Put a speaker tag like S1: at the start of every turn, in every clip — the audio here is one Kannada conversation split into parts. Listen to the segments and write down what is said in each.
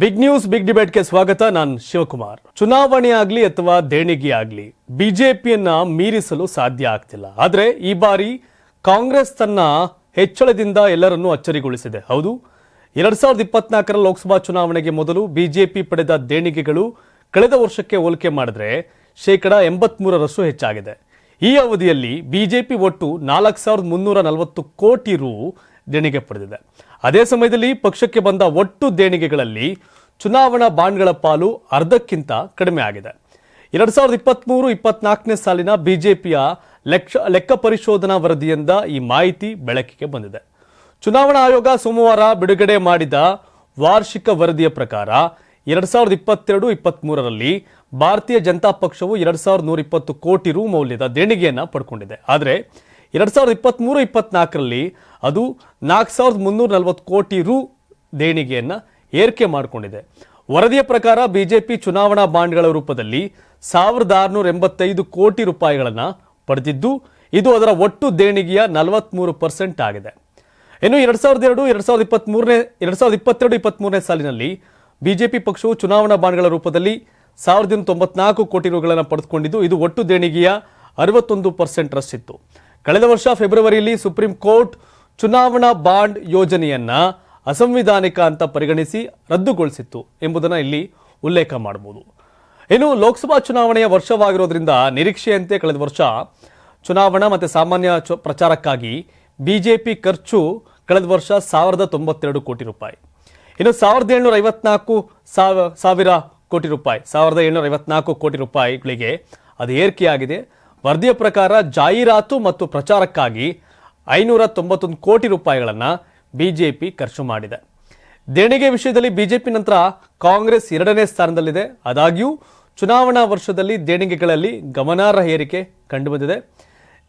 S1: ಬಿಗ್ ನ್ಯೂಸ್ ಬಿಗ್ ಡಿಬೇಟ್ಗೆ ಸ್ವಾಗತ. ನಾನು ಶಿವಕುಮಾರ್. ಚುನಾವಣೆ ಆಗ್ಲಿ ಅಥವಾ ದೇಣಿಗೆ ಆಗ್ಲಿ ಬಿಜೆಪಿಯನ್ನ ಮೀರಿಸಲು ಸಾಧ್ಯ ಆಗ್ತಿಲ್ಲ. ಆದ್ರೆ ಈ ಬಾರಿ ಕಾಂಗ್ರೆಸ್ ತನ್ನ ಹೆಚ್ಚಳದಿಂದ ಎಲ್ಲರನ್ನೂ ಅಚ್ಚರಿಗೊಳಿಸಿದೆ. ಹೌದು, 2024ರ ಲೋಕಸಭಾ ಚುನಾವಣೆಗೆ ಮೊದಲು ಬಿಜೆಪಿ ಪಡೆದ ದೇಣಿಗೆಗಳು ಕಳೆದ ವರ್ಷಕ್ಕೆ ಹೋಲಿಕೆ ಮಾಡಿದ್ರೆ 83% ಹೆಚ್ಚಾಗಿದೆ. ಈ ಅವಧಿಯಲ್ಲಿ ಬಿಜೆಪಿ ಒಟ್ಟು 4340 ಕೋಟಿ ರು ದೇಣಿಗೆ ಪಡೆದಿದೆ. ಅದೇ ಸಮಯದಲ್ಲಿ ಪಕ್ಷಕ್ಕೆ ಬಂದ ಒಟ್ಟು ದೇಣಿಗೆಗಳಲ್ಲಿ ಚುನಾವಣಾ ಬಾಂಡ್ಗಳ ಪಾಲು ಅರ್ಧಕ್ಕಿಂತ ಕಡಿಮೆ ಆಗಿದೆ. 2023-24ನೇ ಸಾಲಿನ ಬಿಜೆಪಿಯ ಲೆಕ್ಕ ಪರಿಶೋಧನಾ ವರದಿಯಿಂದ ಈ ಮಾಹಿತಿ ಬೆಳಕಿಗೆ ಬಂದಿದೆ. ಚುನಾವಣಾ ಆಯೋಗ ಸೋಮವಾರ ಬಿಡುಗಡೆ ಮಾಡಿದ ವಾರ್ಷಿಕ ವರದಿಯ ಪ್ರಕಾರ 2022-23ರಲ್ಲಿ ಭಾರತೀಯ ಜನತಾ ಪಕ್ಷವು 2120 ಕೋಟಿ ರು ಮೌಲ್ಯದ ದೇಣಿಗೆಯನ್ನು ಪಡ್ಕೊಂಡಿದೆ. ಆದರೆ 2023-24ರಲ್ಲಿ ಅದು 4340 ಕೋಟಿ ರು ದೇಣಿಗೆಯನ್ನು ಏರಿಕೆ ಮಾಡಿಕೊಂಡಿದೆ. ವರದಿಯ ಪ್ರಕಾರ ಬಿಜೆಪಿ ಚುನಾವಣಾ ಬಾಂಡ್ಗಳ ರೂಪದಲ್ಲಿ 1685 ಕೋಟಿ ರೂಪಾಯಿಗಳನ್ನು ಪಡೆದಿದ್ದು, ಇದು ಅದರ ಒಟ್ಟು ದೇಣಿಗೆಯ 43% ಆಗಿದೆ. ಇನ್ನು 2022-23ನೇ ಸಾಲಿನಲ್ಲಿ ಬಿಜೆಪಿ ಪಕ್ಷವು ಚುನಾವಣಾ ಬಾಂಡ್ಗಳ ರೂಪದಲ್ಲಿ 1094 ಕೋಟಿ ರುಗಳನ್ನು ಪಡೆದುಕೊಂಡಿದ್ದು, ಇದು ಒಟ್ಟು ದೇಣಿಗೆಯ 61% ರಷ್ಟಿತ್ತು. ಕಳೆದ ವರ್ಷ ಫೆಬ್ರವರಿಯಲ್ಲಿ ಸುಪ್ರೀಂ ಕೋರ್ಟ್ ಚುನಾವಣಾ ಬಾಂಡ್ ಯೋಜನೆಯನ್ನ ಅಸಂವಿಧಾನಿಕ ಅಂತ ಪರಿಗಣಿಸಿ ರದ್ದುಗೊಳಿಸಿತ್ತು ಎಂಬುದನ್ನು ಇಲ್ಲಿ ಉಲ್ಲೇಖ ಮಾಡಬಹುದು. ಇನ್ನು ಲೋಕಸಭಾ ಚುನಾವಣೆಯ ವರ್ಷವಾಗಿರೋದ್ರಿಂದ ನಿರೀಕ್ಷೆಯಂತೆ ಕಳೆದ ವರ್ಷ ಚುನಾವಣಾ ಮತ್ತು ಸಾಮಾನ್ಯ ಪ್ರಚಾರಕ್ಕಾಗಿ ಬಿಜೆಪಿ ಖರ್ಚು ಕಳೆದ ವರ್ಷ 1092 ಕೋಟಿ ರೂಪಾಯಿ. ಇನ್ನು 1754 ಕೋಟಿ ರೂಪಾಯಿ 1754 ಕೋಟಿ ರೂಪಾಯಿಗಳಿಗೆ ಅದು ಏರಿಕೆಯಾಗಿದೆ. ವರದಿಯ ಪ್ರಕಾರ ಜಾಹೀರಾತು ಮತ್ತು ಪ್ರಚಾರಕ್ಕಾಗಿ 591 ಕೋಟಿ ರೂಪಾಯಿಗಳನ್ನು ಬಿಜೆಪಿ ಖರ್ಚು ಮಾಡಿದೆ. ದೇಣಿಗೆ ವಿಷಯದಲ್ಲಿ ಬಿಜೆಪಿ ನಂತರ ಕಾಂಗ್ರೆಸ್ 2ನೇ ಸ್ಥಾನದಲ್ಲಿದೆ. ಆದಾಗ್ಯೂ ಚುನಾವಣಾ ವರ್ಷದಲ್ಲಿ ದೇಣಿಗೆಗಳಲ್ಲಿ ಗಮನಾರ್ಹ ಏರಿಕೆ ಕಂಡುಬಂದಿದೆ.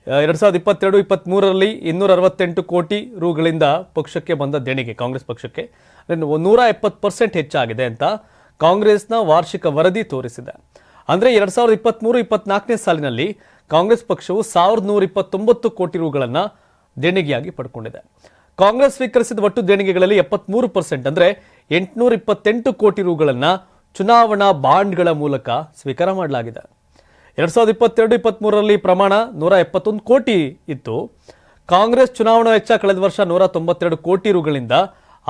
S1: 2022-23ರಲ್ಲಿ 268 ಕೋಟಿ ರುಗಳಿಂದ ಪಕ್ಷಕ್ಕೆ ಬಂದ ದೇಣಿಗೆ ಕಾಂಗ್ರೆಸ್ ಪಕ್ಷಕ್ಕೆ 170% ಹೆಚ್ಚಾಗಿದೆ ಅಂತ ಕಾಂಗ್ರೆಸ್ನ ವಾರ್ಷಿಕ ವರದಿ ತೋರಿಸಿದೆ. ಅಂದರೆ 2023-24ನೇ ಸಾಲಿನಲ್ಲಿ ಕಾಂಗ್ರೆಸ್ ಪಕ್ಷವು 1129 ಕೋಟಿ ರುಗಳನ್ನು ದೇಣಿಗೆಯಾಗಿ ಪಡ್ಕೊಂಡಿದೆ. ಕಾಂಗ್ರೆಸ್ ಸ್ವೀಕರಿಸಿದ ಒಟ್ಟು ದೇಣಿಗೆಗಳಲ್ಲಿ 73% ಅಂದರೆ 828 ಕೋಟಿ ರುಗಳನ್ನು ಚುನಾವಣಾ ಬಾಂಡ್ಗಳ ಮೂಲಕ ಸ್ವೀಕಾರ ಮಾಡಲಾಗಿದೆ. 2022-23ರಲ್ಲಿ ಪ್ರಮಾಣ 171 ಕೋಟಿ ಇತ್ತು. ಕಾಂಗ್ರೆಸ್ ಚುನಾವಣಾ ವೆಚ್ಚ ಕಳೆದ ವರ್ಷ 192 ಕೋಟಿ ರುಗಳಿಂದ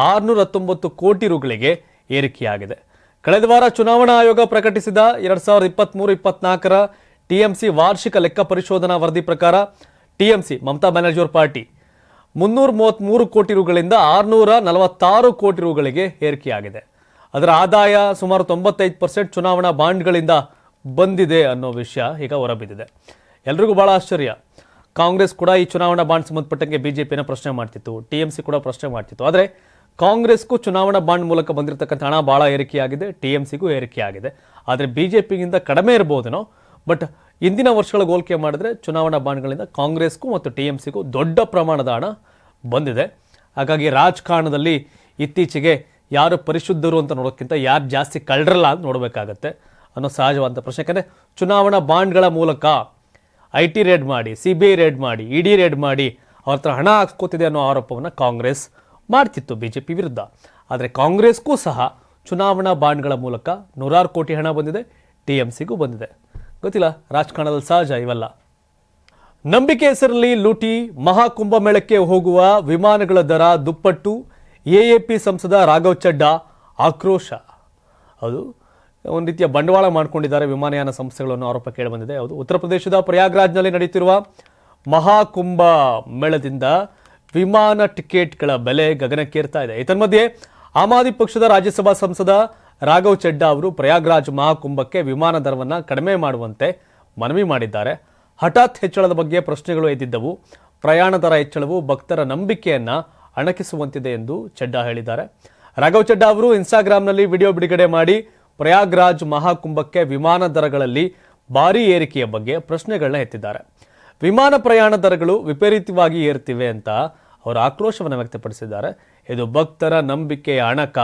S1: 619 ಕೋಟಿ ರುಗಳಿಗೆ ಏರಿಕೆಯಾಗಿದೆ. ಕಳೆದ ವಾರ ಚುನಾವಣಾ ಆಯೋಗ ಪ್ರಕಟಿಸಿದ 2023-24ರ ಟಿಎಂಸಿ ವಾರ್ಷಿಕ ಲೆಕ್ಕ ಪರಿಶೋಧನಾ ವರದಿ ಪ್ರಕಾರ ಟಿಎಂಸಿ ಮಮತಾ ಬ್ಯಾನರ್ಜಿ ಅವರ ಪಾರ್ಟಿ 333 ಕೋಟಿ ರುಗಳಿಂದ 646 ಕೋಟಿ ರುಗಳಿಗೆ ಏರಿಕೆಯಾಗಿದೆ. ಅದರ ಆದಾಯ ಸುಮಾರು 95% ಚುನಾವಣಾ ಬಾಂಡ್ಗಳಿಂದ ಬಂದಿದೆ ಅನ್ನೋ ವಿಷಯ ಈಗ ಹೊರಬಿದ್ದಿದೆ. ಎಲ್ರಿಗೂ ಬಹಳ ಆಶ್ಚರ್ಯ. ಕಾಂಗ್ರೆಸ್ ಕೂಡ ಈ ಚುನಾವಣಾ ಬಾಂಡ್ ಸಂಬಂಧಪಟ್ಟಂಗೆ ಬಿಜೆಪಿನ ಪ್ರಶ್ನೆ ಮಾಡ್ತಿತ್ತು, ಟಿಎಂಸಿ ಕೂಡ ಪ್ರಶ್ನೆ ಮಾಡ್ತಿತ್ತು. ಆದರೆ ಕಾಂಗ್ರೆಸ್ಗೂ ಚುನಾವಣಾ ಬಾಂಡ್ ಮೂಲಕ ಬಂದಿರತಕ್ಕಂಥ ಹಣ ಬಹಳ ಏರಿಕೆಯಾಗಿದೆ, ಟಿಎಂಸಿಗೂ ಏರಿಕೆಯಾಗಿದೆ. ಆದರೆ ಬಿಜೆಪಿಗಿಂತ ಕಡಿಮೆ ಇರಬಹುದೇನೋ, ಬಟ್ ಇಂದಿನ ವರ್ಷಗಳ ಹೋಲಿಕೆ ಮಾಡಿದ್ರೆ ಚುನಾವಣಾ ಬಾಂಡ್ಗಳಿಂದ ಕಾಂಗ್ರೆಸ್ಗೂ ಮತ್ತು ಟಿಎಂಸಿಗೂ ದೊಡ್ಡ ಪ್ರಮಾಣದ ಹಣ ಬಂದಿದೆ. ಹಾಗಾಗಿ ರಾಜಕಾರಣದಲ್ಲಿ ಇತ್ತೀಚೆಗೆ ಯಾರು ಪರಿಶುದ್ಧರು ಅಂತ ನೋಡೋಕ್ಕಿಂತ ಯಾರು ಜಾಸ್ತಿ ಕಳ್ಳರಲ್ಲ ಅಂತ ನೋಡಬೇಕಾಗತ್ತೆ ಅನ್ನೋ ಸಹಜವಾದ ಪ್ರಶ್ನೆ. ಯಾಕಂದರೆ ಚುನಾವಣಾ ಬಾಂಡ್ಗಳ ಮೂಲಕ IT ರೇಡ್ ಮಾಡಿ, CBI ರೇಡ್ ಮಾಡಿ, ED ರೇಡ್ ಮಾಡಿ ಅವ್ರ ಹತ್ರ ಹಣ ಹಾಕ್ಸ್ಕೋತಿದೆ ಅನ್ನೋ ಆರೋಪವನ್ನು ಕಾಂಗ್ರೆಸ್ ಮಾಡ್ತಿತ್ತು ಬಿಜೆಪಿ ವಿರುದ್ಧ. ಆದರೆ ಕಾಂಗ್ರೆಸ್ಗೂ ಸಹ ಚುನಾವಣಾ ಬಾಂಡ್ಗಳ ಮೂಲಕ 100 ಕೋಟಿ ಹಣ ಬಂದಿದೆ, ಟಿಎಂಸಿಗೂ ಬಂದಿದೆ. ಗೊತ್ತಿಲ್ಲ, ರಾಜಕಾರಣದಲ್ಲಿ ಸಹಜ ಇವೆಲ್ಲ. ನಂಬಿಕೆ ಹೆಸರಲ್ಲಿ ಲೂಟಿ, ಮಹಾಕುಂಭಮೇಳಕ್ಕೆ ಹೋಗುವ ವಿಮಾನಗಳ ದರ ದುಪ್ಪಟ್ಟು, ಎಎಪಿ ಸಂಸದ ರಾಘವ್ ಚಡ್ಡಾ ಆಕ್ರೋಶ. ಅದು ಒಂದು ರೀತಿಯ ಬಂಡವಾಳ ಮಾಡಿಕೊಂಡಿದ್ದಾರೆ ವಿಮಾನಯಾನ ಸಂಸ್ಥೆಗಳು ಅನ್ನೋ ಆರೋಪ ಕೇಳಿಬಂದಿದೆ. ಹೌದು, ಉತ್ತರ ಪ್ರದೇಶದ ಪ್ರಯಾಗ್ರಾಜ್ನಲ್ಲಿ ನಡೆಯುತ್ತಿರುವ ಮಹಾಕುಂಭ ಮೇಳದಿಂದ ವಿಮಾನ ಟಿಕೆಟ್ಗಳ ಬೆಲೆ ಗಗನಕ್ಕೇರ್ತಾ ಇದೆ. ಏತನ್ಮಧ್ಯೆ ಆಮ್ ಆದ್ಮಿ ಪಕ್ಷದ ರಾಜ್ಯಸಭಾ ಸಂಸದ ರಾಘವ್ ಚಡ್ಡಾ ಅವರು ಪ್ರಯಾಗ್ರಾಜ್ ಮಹಾಕುಂಭಕ್ಕೆ ವಿಮಾನ ದರವನ್ನು ಕಡಿಮೆ ಮಾಡುವಂತೆ ಮನವಿ ಮಾಡಿದ್ದಾರೆ. ಹಠಾತ್ ಹೆಚ್ಚಳದ ಬಗ್ಗೆ ಪ್ರಶ್ನೆಗಳು ಎದ್ದಿದ್ದವು. ಪ್ರಯಾಣ ದರ ಹೆಚ್ಚಳವು ಭಕ್ತರ ನಂಬಿಕೆಯನ್ನ ಅಣಕಿಸುವಂತಿದೆ ಎಂದು ಚಡ್ಡಾ ಹೇಳಿದ್ದಾರೆ. ರಾಘವ್ ಚಡ್ಡಾ ಅವರು ಇನ್ಸ್ಟಾಗ್ರಾಂನಲ್ಲಿ ವಿಡಿಯೋ ಬಿಡುಗಡೆ ಮಾಡಿ ಪ್ರಯಾಗ್ರಾಜ್ ಮಹಾಕುಂಭಕ್ಕೆ ವಿಮಾನ ದರಗಳಲ್ಲಿ ಭಾರೀ ಏರಿಕೆಯ ಬಗ್ಗೆ ಪ್ರಶ್ನೆಗಳನ್ನ ಎತ್ತಿದ್ದಾರೆ. ವಿಮಾನ ಪ್ರಯಾಣ ದರಗಳು ವಿಪರೀತವಾಗಿ ಏರ್ತಿವೆ ಅಂತ ಅವರು ಆಕ್ರೋಶವನ್ನು ವ್ಯಕ್ತಪಡಿಸಿದ್ದಾರೆ. ಇದು ಭಕ್ತರ ನಂಬಿಕೆಯ ಅಣಕ.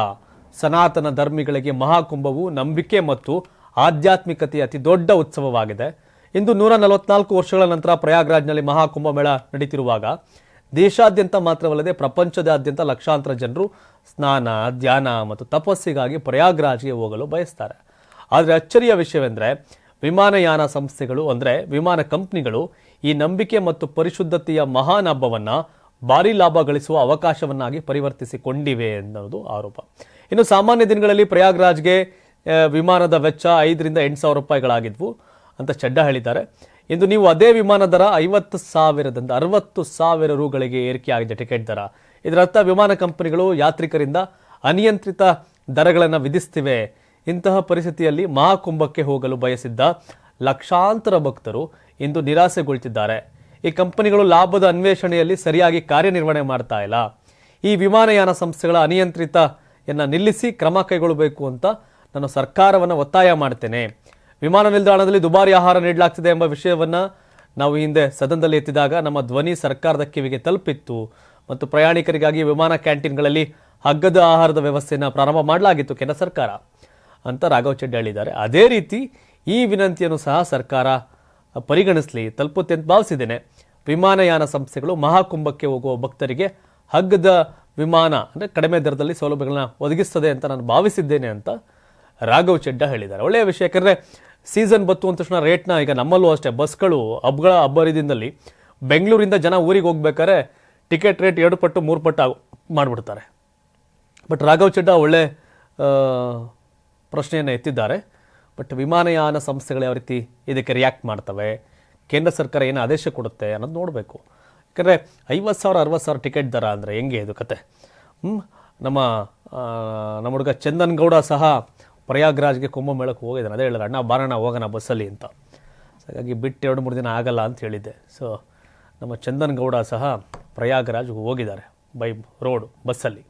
S1: ಸನಾತನ ಧರ್ಮಿಗಳಿಗೆ ಮಹಾಕುಂಭವು ನಂಬಿಕೆ ಮತ್ತು ಆಧ್ಯಾತ್ಮಿಕತೆಯ ಅತಿ ದೊಡ್ಡ ಉತ್ಸವವಾಗಿದೆ. ಇಂದು 144 ವರ್ಷಗಳ ನಂತರ ಪ್ರಯಾಗ್ರಾಜ್ನಲ್ಲಿ ಮಹಾಕುಂಭ ಮೇಳ ನಡೀತಿರುವಾಗ ದೇಶಾದ್ಯಂತ ಮಾತ್ರವಲ್ಲದೆ ಪ್ರಪಂಚದಾದ್ಯಂತ ಲಕ್ಷಾಂತರ ಜನರು ಸ್ನಾನ, ಧ್ಯಾನ ಮತ್ತು ತಪಸ್ಸಿಗಾಗಿ ಪ್ರಯಾಗ್ರಾಜ್ಗೆ ಹೋಗಲು ಬಯಸ್ತಾರೆ. ಆದರೆ ಅಚ್ಚರಿಯ ವಿಷಯವೆಂದರೆ ವಿಮಾನಯಾನ ಸಂಸ್ಥೆಗಳು ಅಂದರೆ ವಿಮಾನ ಕಂಪನಿಗಳು ಈ ನಂಬಿಕೆ ಮತ್ತು ಪರಿಶುದ್ಧತೆಯ ಮಹಾನ್ ಹಬ್ಬವನ್ನು ಭಾರೀ ಲಾಭ ಗಳಿಸುವ ಅವಕಾಶವನ್ನಾಗಿ ಪರಿವರ್ತಿಸಿಕೊಂಡಿವೆ ಎನ್ನುವುದು ಆರೋಪ. ಇನ್ನು ಸಾಮಾನ್ಯ ದಿನಗಳಲ್ಲಿ ಪ್ರಯಾಗ್ರಾಜ್ಗೆ ವಿಮಾನದ ವೆಚ್ಚ 5,000 ರಿಂದ 8,000 ರೂಪಾಯಿಗಳಾಗಿದ್ವು ಅಂತ ಚಡ್ಡಾ ಹೇಳಿದ್ದಾರೆ. ಇಂದು ನೀವು ಅದೇ ವಿಮಾನ ದರ 50,000ದಿಂದ 60,000 ರೂಗಳಿಗೆ ಏರಿಕೆಯಾಗಿದೆ ಟಿಕೆಟ್ ದರ. ಇದರರ್ಥ ವಿಮಾನ ಕಂಪನಿಗಳು ಯಾತ್ರಿಕರಿಂದ ಅನಿಯಂತ್ರಿತ ದರಗಳನ್ನು ವಿಧಿಸ್ತಿವೆ. ಇಂತಹ ಪರಿಸ್ಥಿತಿಯಲ್ಲಿ ಮಹಾಕುಂಭಕ್ಕೆ ಹೋಗಲು ಬಯಸಿದ್ದ ಲಕ್ಷಾಂತರ ಭಕ್ತರು ಇಂದು ನಿರಾಸೆಗೊಳ್ತಿದ್ದಾರೆ. ಈ ಕಂಪನಿಗಳು ಲಾಭದ ಅನ್ವೇಷಣೆಯಲ್ಲಿ ಸರಿಯಾಗಿ ಕಾರ್ಯನಿರ್ವಹಣೆ ಮಾಡ್ತಾ ಇಲ್ಲ. ಈ ವಿಮಾನಯಾನ ಸಂಸ್ಥೆಗಳ ಅನಿಯಂತ್ರಿತಯನ್ನು ನಿಲ್ಲಿಸಿ ಕ್ರಮ ಕೈಗೊಳ್ಳಬೇಕು ಅಂತ ನಾನು ಸರ್ಕಾರವನ್ನು ಒತ್ತಾಯ ಮಾಡ್ತೇನೆ. ವಿಮಾನ ನಿಲ್ದಾಣದಲ್ಲಿ ದುಬಾರಿ ಆಹಾರ ನೀಡಲಾಗ್ತಿದೆ ಎಂಬ ವಿಷಯವನ್ನು ನಾವು ಹಿಂದೆ ಸದನದಲ್ಲಿ ಎತ್ತಿದಾಗ ನಮ್ಮ ಧ್ವನಿ ಸರ್ಕಾರದ ಕಿವಿಗೆ ತಲುಪಿತ್ತು ಮತ್ತು ಪ್ರಯಾಣಿಕರಿಗಾಗಿ ವಿಮಾನ ಕ್ಯಾಂಟೀನ್ಗಳಲ್ಲಿ ಹಗ್ಗದ ಆಹಾರದ ವ್ಯವಸ್ಥೆಯನ್ನು ಪ್ರಾರಂಭ ಮಾಡಲಾಗಿತ್ತು ಕೇಂದ್ರ ಸರ್ಕಾರ ಅಂತ ರಾಘವ್ ಚಡ್ಡಾ ಹೇಳಿದ್ದಾರೆ. ಅದೇ ರೀತಿ ಈ ವಿನಂತಿಯನ್ನು ಸಹ ಸರ್ಕಾರ ಪರಿಗಣಿಸಲಿ, ತಲುಪುತ್ತೆ ಅಂತ ಭಾವಿಸಿದ್ದೇನೆ. ವಿಮಾನಯಾನ ಸಂಸ್ಥೆಗಳು ಮಹಾಕುಂಭಕ್ಕೆ ಹೋಗುವ ಭಕ್ತರಿಗೆ ಹಗ್ಗದ ವಿಮಾನ ಅಂದರೆ ಕಡಿಮೆ ದರದಲ್ಲಿ ಸೌಲಭ್ಯಗಳನ್ನ ಒದಗಿಸ್ತದೆ ಅಂತ ನಾನು ಭಾವಿಸಿದ್ದೇನೆ ಅಂತ ರಾಘವ್ ಚಡ್ಡಾ ಹೇಳಿದ್ದಾರೆ. ಒಳ್ಳೆಯ ವಿಷಯ, ಯಾಕಂದರೆ ಸೀಸನ್ ಬತ್ತು ಅಂದ ತಕ್ಷಣ ರೇಟ್ನ ಈಗ ನಮ್ಮಲ್ಲೂ ಅಷ್ಟೇ ಬಸ್ಗಳು ಹಬ್ಬರಿದಿಂದಲ್ಲಿ ಬೆಂಗಳೂರಿಂದ ಜನ ಊರಿಗೆ ಹೋಗ್ಬೇಕಾದ್ರೆ ಟಿಕೆಟ್ ರೇಟ್ 2 ಪಟ್ಟು 3 ಪಟ್ಟು ಮಾಡಿಬಿಡ್ತಾರೆ. ಬಟ್ ರಾಘವ್ ಚಡ್ಡಾ ಒಳ್ಳೆ ಪ್ರಶ್ನೆಯನ್ನು ಎತ್ತಿದ್ದಾರೆ. ಬಟ್ ವಿಮಾನಯಾನ ಸಂಸ್ಥೆಗಳು ಯಾವ ರೀತಿ ಇದಕ್ಕೆ ರಿಯಾಕ್ಟ್ ಮಾಡ್ತವೆ, ಕೇಂದ್ರ ಸರ್ಕಾರ ಏನು ಆದೇಶ ಕೊಡುತ್ತೆ ಅನ್ನೋದು ನೋಡಬೇಕು. ಯಾಕಂದರೆ 50,000 60,000 ಟಿಕೆಟ್ ದರ ಅಂದರೆ ಹೆಂಗೆ ಇದು ಕತೆ. ನಮ್ಮ ಹುಡುಗ ಚಂದನ್ ಗೌಡ ಸಹ ಪ್ರಯಾಗ್ರಾಜ್ಗೆ ಕುಂಭಮೇಳಕ್ಕೆ ಹೋಗಿದ್ದಾನೆ. ಅದೇ ಹೇಳಿದ್ರೆ ಅಣ್ಣ ಬಾರಣ ಹೋಗೋಣ ಬಸ್ಸಲ್ಲಿ ಅಂತ. ಹಾಗಾಗಿ ಬಿಟ್ಟು 2-3 ದಿನ ಆಗಲ್ಲ ಅಂತ ಹೇಳಿದ್ದೆ. ಸೊ ನಮ್ಮ ಚಂದನ್ ಗೌಡ ಸಹ ಪ್ರಯಾಗ್ರಾಜ್ ಹೋಗಿದ್ದಾರೆ ಬೈ ರೋಡ್ ಬಸ್ಸಲ್ಲಿ.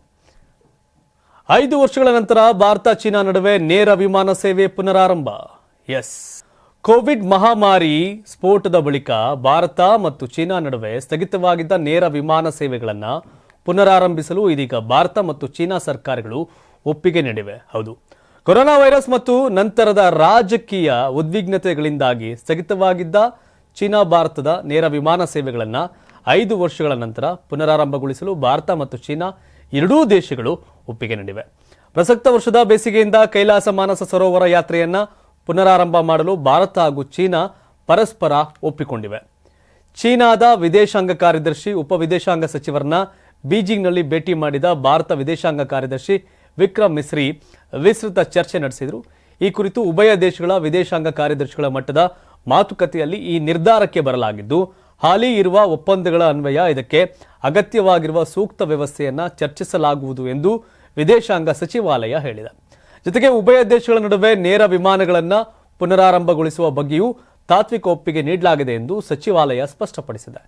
S1: 5 ವರ್ಷಗಳ ನಂತರ ಭಾರತ ಚೀನಾ ನಡುವೆ ನೇರ ವಿಮಾನ ಸೇವೆ ಪುನರಾರಂಭ. ಎಸ್, ಕೋವಿಡ್ ಮಹಾಮಾರಿ ಸ್ಫೋಟದ ಬಳಿಕ ಭಾರತ ಮತ್ತು ಚೀನಾ ನಡುವೆ ಸ್ಥಗಿತವಾಗಿದ್ದ ನೇರ ವಿಮಾನ ಸೇವೆಗಳನ್ನು ಪುನರಾರಂಭಿಸಲು ಇದೀಗ ಭಾರತ ಮತ್ತು ಚೀನಾ ಸರ್ಕಾರಗಳು ಒಪ್ಪಿಗೆ ನೀಡಿವೆ. ಹೌದು, ಕೊರೋನಾ ವೈರಸ್ ಮತ್ತು ನಂತರದ ರಾಜಕೀಯ ಉದ್ವಿಗ್ನತೆಗಳಿಂದಾಗಿ ಸ್ಥಗಿತವಾಗಿದ್ದ ಚೀನಾ ಭಾರತದ ನೇರ ವಿಮಾನ ಸೇವೆಗಳನ್ನು 5 ವರ್ಷಗಳ ನಂತರ ಪುನರಾರಂಭಗೊಳಿಸಲು ಭಾರತ ಮತ್ತು ಚೀನಾ ಎರಡೂ ದೇಶಗಳು ಒಪ್ಪಿಗೆ ನೀಡಿವೆ. ಪ್ರಸಕ್ತ ವರ್ಷದ ಬೇಸಿಗೆಯಿಂದ ಕೈಲಾಸ ಮಾನಸ ಸರೋವರ ಯಾತ್ರೆಯನ್ನ ಪುನರಾರಂಭ ಮಾಡಲು ಭಾರತ ಹಾಗೂ ಚೀನಾ ಪರಸ್ಪರ ಒಪ್ಪಿಕೊಂಡಿವೆ. ಚೀನಾದ ವಿದೇಶಾಂಗ ಕಾರ್ಯದರ್ಶಿ ಉಪ ವಿದೇಶಾಂಗ ಸಚಿವರನ್ನ ಬೀಜಿಂಗ್ನಲ್ಲಿ ಭೇಟಿ ಮಾಡಿದ ಭಾರತ ವಿದೇಶಾಂಗ ಕಾರ್ಯದರ್ಶಿ ವಿಕ್ರಮ್ ಮಿಸ್ರಿ ವಿಸ್ತೃತ ಚರ್ಚೆ ನಡೆಸಿದರು. ಈ ಕುರಿತು ಉಭಯ ದೇಶಗಳ ವಿದೇಶಾಂಗ ಕಾರ್ಯದರ್ಶಿಗಳ ಮಟ್ಟದ ಮಾತುಕತೆಯಲ್ಲಿ ಈ ನಿರ್ಧಾರಕ್ಕೆ ಬರಲಾಗಿದ್ದು, ಹಾಲಿ ಇರುವ ಒಪ್ಪಂದಗಳ ಅನ್ವಯ ಇದಕ್ಕೆ ಅಗತ್ಯವಾಗಿರುವ ಸೂಕ್ತ ವ್ಯವಸ್ಥೆಯನ್ನ ಚರ್ಚಿಸಲಾಗುವುದು ಎಂದು ವಿದೇಶಾಂಗ ಸಚಿವಾಲಯ ಹೇಳಿದೆ. ಜೊತೆಗೆ ಉಭಯ ದೇಶಗಳ ನಡುವೆ ನೇರ ವಿಮಾನಗಳನ್ನು ಪುನರಾರಂಭಗೊಳಿಸುವ ಬಗ್ಗೆಯೂ ತಾತ್ವಿಕ ಒಪ್ಪಿಗೆ ನೀಡಲಾಗಿದೆ ಎಂದು ಸಚಿವಾಲಯ ಸ್ಪಷ್ಟಪಡಿಸಿದೆ.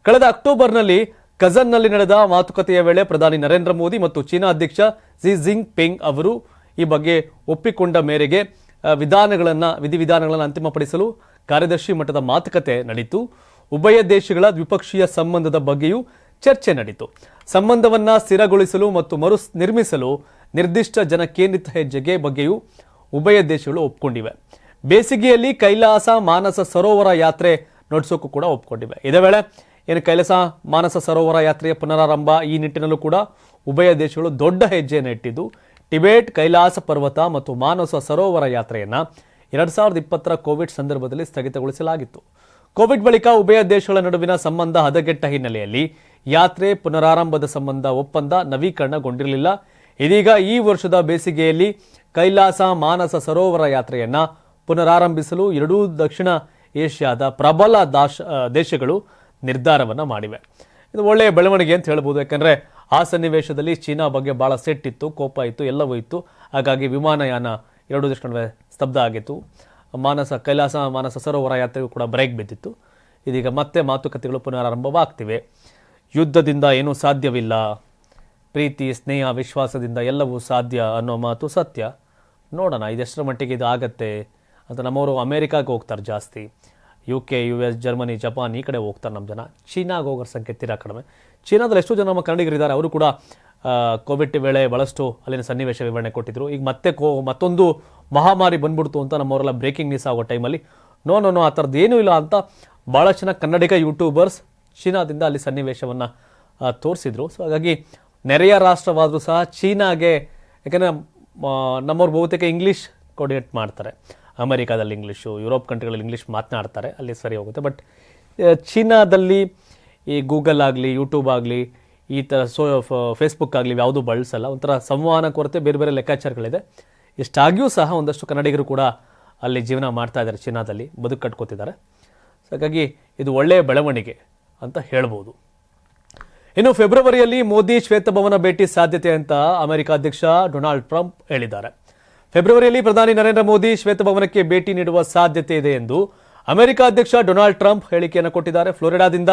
S1: ಕಳೆದ ಅಕ್ಟೋಬರ್ನಲ್ಲಿ ಕಜನ್ನಲ್ಲಿ ನಡೆದ ಮಾತುಕತೆಯ ವೇಳೆ ಪ್ರಧಾನಿ ನರೇಂದ್ರ ಮೋದಿ ಮತ್ತು ಚೀನಾ ಅಧ್ಯಕ್ಷ ಕ್ಸಿ ಜಿನ್ ಪಿಂಗ್ ಅವರು ಈ ಬಗ್ಗೆ ಒಪ್ಪಿಕೊಂಡ ಮೇರೆಗೆ ವಿಧಿವಿಧಾನಗಳನ್ನು ಅಂತಿಮಪಡಿಸಲು ಕಾರ್ಯದರ್ಶಿ ಮಟ್ಟದ ಮಾತುಕತೆ ನಡೆಯಿತು. ಉಭಯ ದೇಶಗಳ ದ್ವಿಪಕ್ಷೀಯ ಸಂಬಂಧದ ಬಗ್ಗೆಯೂ ಚರ್ಚೆ ನಡೆಯಿತು. ಸಂಬಂಧವನ್ನ ಸ್ಥಿರಗೊಳಿಸಲು ಮತ್ತು ಮರು ನಿರ್ಮಿಸಲು ನಿರ್ದಿಷ್ಟ ಜನಕೇಂದ್ರಿತ ಹೆಜ್ಜೆಗೆ ಬಗ್ಗೆಯೂ ಉಭಯ ದೇಶಗಳು ಒಪ್ಪಿಕೊಂಡಿವೆ. ಬೇಸಿಗೆಯಲ್ಲಿ ಕೈಲಾಸ ಮಾನಸ ಸರೋವರ ಯಾತ್ರೆ ನಡೆಸೋಕ್ಕೂ ಕೂಡ ಒಪ್ಪಿಕೊಂಡಿವೆ. ಇದೇ ವೇಳೆ ಏನು ಕೈಲಾಸ ಮಾನಸ ಸರೋವರ ಯಾತ್ರೆಯ ಪುನರಾರಂಭ ಈ ನಿಟ್ಟಿನಲ್ಲೂ ಕೂಡ ಉಭಯ ದೇಶಗಳು ದೊಡ್ಡ ಹೆಜ್ಜೆಯನ್ನು ಇಟ್ಟಿದ್ದು, ಟಿಬೇಟ್ ಕೈಲಾಸ ಪರ್ವತ ಮತ್ತು ಮಾನಸ ಸರೋವರ ಯಾತ್ರೆಯನ್ನ 2020 ಕೋವಿಡ್ ಸಂದರ್ಭದಲ್ಲಿ ಸ್ಥಗಿತಗೊಳಿಸಲಾಗಿತ್ತು. ಕೋವಿಡ್ ಬಳಿಕ ಉಭಯ ದೇಶಗಳ ನಡುವಿನ ಸಂಬಂಧ ಹದಗೆಟ್ಟ ಹಿನ್ನೆಲೆಯಲ್ಲಿ ಯಾತ್ರೆ ಪುನರಾರಂಭದ ಸಂಬಂಧ ಒಪ್ಪಂದ ನವೀಕರಣಗೊಂಡಿರಲಿಲ್ಲ. ಇದೀಗ ಈ ವರ್ಷದ ಬೇಸಿಗೆಯಲ್ಲಿ ಕೈಲಾಸ ಮಾನಸ ಸರೋವರ ಯಾತ್ರೆಯನ್ನ ಪುನರಾರಂಭಿಸಲು ಎರಡೂ ದಕ್ಷಿಣ ಏಷ್ಯಾದ ಪ್ರಬಲ ದೇಶಗಳು ನಿರ್ಧಾರವನ್ನು ಮಾಡಿವೆ. ಇದು ಒಳ್ಳೆಯ ಬೆಳವಣಿಗೆ ಅಂತ ಹೇಳ್ಬೋದು. ಯಾಕಂದರೆ ಆ ಸನ್ನಿವೇಶದಲ್ಲಿ ಚೀನಾ ಬಗ್ಗೆ ಭಾಳ ಸೆಟ್ಟಿತ್ತು, ಕೋಪ ಇತ್ತು, ಎಲ್ಲವೂ ಇತ್ತು. ಹಾಗಾಗಿ ವಿಮಾನಯಾನ ಎರಡೂ ದೇಶಗಳ ನಡುವೆ ಸ್ತಬ್ಧ ಆಗಿತ್ತು. ಕೈಲಾಸ ಮಾನಸ ಸರೋವರ ಯಾತ್ರೆಗೂ ಕೂಡ ಬ್ರೇಕ್ ಬಿದ್ದಿತ್ತು. ಇದೀಗ ಮತ್ತೆ ಮಾತುಕತೆಗಳು ಪುನರಾರಂಭವಾಗ್ತಿವೆ. ಯುದ್ಧದಿಂದ ಏನೂ ಸಾಧ್ಯವಿಲ್ಲ, ಪ್ರೀತಿ, ಸ್ನೇಹ, ವಿಶ್ವಾಸದಿಂದ ಎಲ್ಲವೂ ಸಾಧ್ಯ ಅನ್ನೋ ಮಾತು ಸತ್ಯ. ನೋಡೋಣ ಇದೆಷ್ಟರ ಮಟ್ಟಿಗೆ ಇದು ಆಗತ್ತೆ ಅಂತ. ನಮ್ಮವರು ಅಮೇರಿಕಾಗೆ ಹೋಗ್ತಾರೆ ಜಾಸ್ತಿ, UK, US, ಜರ್ಮನಿ, ಜಪಾನ್ ಈ ಕಡೆ ಹೋಗ್ತಾರೆ ನಮ್ಮ ಜನ. ಚೀನಾಗೆ ಹೋಗೋರ ಸಂಖ್ಯೆ ತೀರಾ ಕಡಿಮೆ. ಚೀನಾದಲ್ಲಿ ಎಷ್ಟೋ ಜನ ನಮ್ಮ ಕನ್ನಡಿಗರಿದ್ದಾರೆ, ಅವರು ಕೂಡ ಕೋವಿಡ್ ವೇಳೆ ಭಾಳಷ್ಟು ಅಲ್ಲಿನ ಸನ್ನಿವೇಶ ವಿವರಣೆ ಕೊಟ್ಟಿದ್ರು. ಈಗ ಮತ್ತೆ ಮತ್ತೊಂದು ಮಹಾಮಾರಿ ಬಂದ್ಬಿಡ್ತು ಅಂತ ನಮ್ಮವರೆಲ್ಲ ಬ್ರೇಕಿಂಗ್ ನ್ಯೂಸ್ ಆಗೋ ಟೈಮಲ್ಲಿ ನೋ ಆ ಥರದ್ದು ಏನೂ ಇಲ್ಲ ಅಂತ ಭಾಳಷ್ಟು ಜನ ಕನ್ನಡಿಗ ಯೂಟ್ಯೂಬರ್ಸ್ ಚೀನಾದಿಂದ ಅಲ್ಲಿ ಸನ್ನಿವೇಶವನ್ನು ತೋರಿಸಿದ್ರು. ಸೊ ಹಾಗಾಗಿ ನೆರೆಯ ರಾಷ್ಟ್ರವಾದರೂ ಸಹ ಚೀನಾಗೆ, ಯಾಕಂದರೆ ನಮ್ಮವ್ರು ಬಹುತೇಕ ಇಂಗ್ಲೀಷ್ ಕೋರ್ಡಿನೇಟ್ ಮಾಡ್ತಾರೆ, ಅಮೆರಿಕಾದಲ್ಲಿ ಇಂಗ್ಲೀಷು, ಯುರೋಪ್ ಕಂಟ್ರಿಗಳಲ್ಲಿ ಇಂಗ್ಲೀಷ್ ಮಾತನಾಡ್ತಾರೆ, ಅಲ್ಲಿ ಸರಿ ಹೋಗುತ್ತೆ. ಬಟ್ ಚೀನಾದಲ್ಲಿ ಈ ಗೂಗಲ್ ಆಗಲಿ, ಯೂಟ್ಯೂಬ್ ಆಗಲಿ, ಈ ಥರ ಫೇಸ್ಬುಕ್ ಆಗಲಿ ಯಾವುದೂ ಬಳಸಲ್ಲ. ಒಂಥರ ಸಂವಹನ ಕೊರತೆ, ಬೇರೆ ಬೇರೆ ಲೆಕ್ಕಾಚಾರಗಳಿದೆ. ಇಷ್ಟಾಗಿಯೂ ಸಹ ಒಂದಷ್ಟು ಕನ್ನಡಿಗರು ಕೂಡ ಅಲ್ಲಿ ಜೀವನ ಮಾಡ್ತಾ ಇದ್ದಾರೆ, ಚೀನಾದಲ್ಲಿ ಬದುಕು ಕಟ್ಕೋತಿದ್ದಾರೆ. ಸೊ ಹಾಗಾಗಿ ಇದು ಒಳ್ಳೆಯ ಬೆಳವಣಿಗೆ ಅಂತ ಹೇಳ್ಬೋದು. ಇನ್ನು ಫೆಬ್ರವರಿಯಲ್ಲಿ ಮೋದಿ ಶ್ವೇತಭವನ ಭೇಟಿ ಸಾಧ್ಯತೆ ಅಂತ ಅಮೆರಿಕ ಅಧ್ಯಕ್ಷ ಡೊನಾಲ್ಡ್ ಟ್ರಂಪ್ ಹೇಳಿದ್ದಾರೆ. ಫೆಬ್ರವರಿಯಲ್ಲಿ ಪ್ರಧಾನಿ ನರೇಂದ್ರ ಮೋದಿ ಶ್ವೇತಭವನಕ್ಕೆ ಭೇಟಿ ನೀಡುವ ಸಾಧ್ಯತೆ ಇದೆ ಎಂದು ಅಮೆರಿಕ ಅಧ್ಯಕ್ಷ ಡೊನಾಲ್ಡ್ ಟ್ರಂಪ್ ಹೇಳಿಕೆಯನ್ನು ಕೊಟ್ಟಿದ್ದಾರೆ. ಫ್ಲೋರಿಡಾದಿಂದ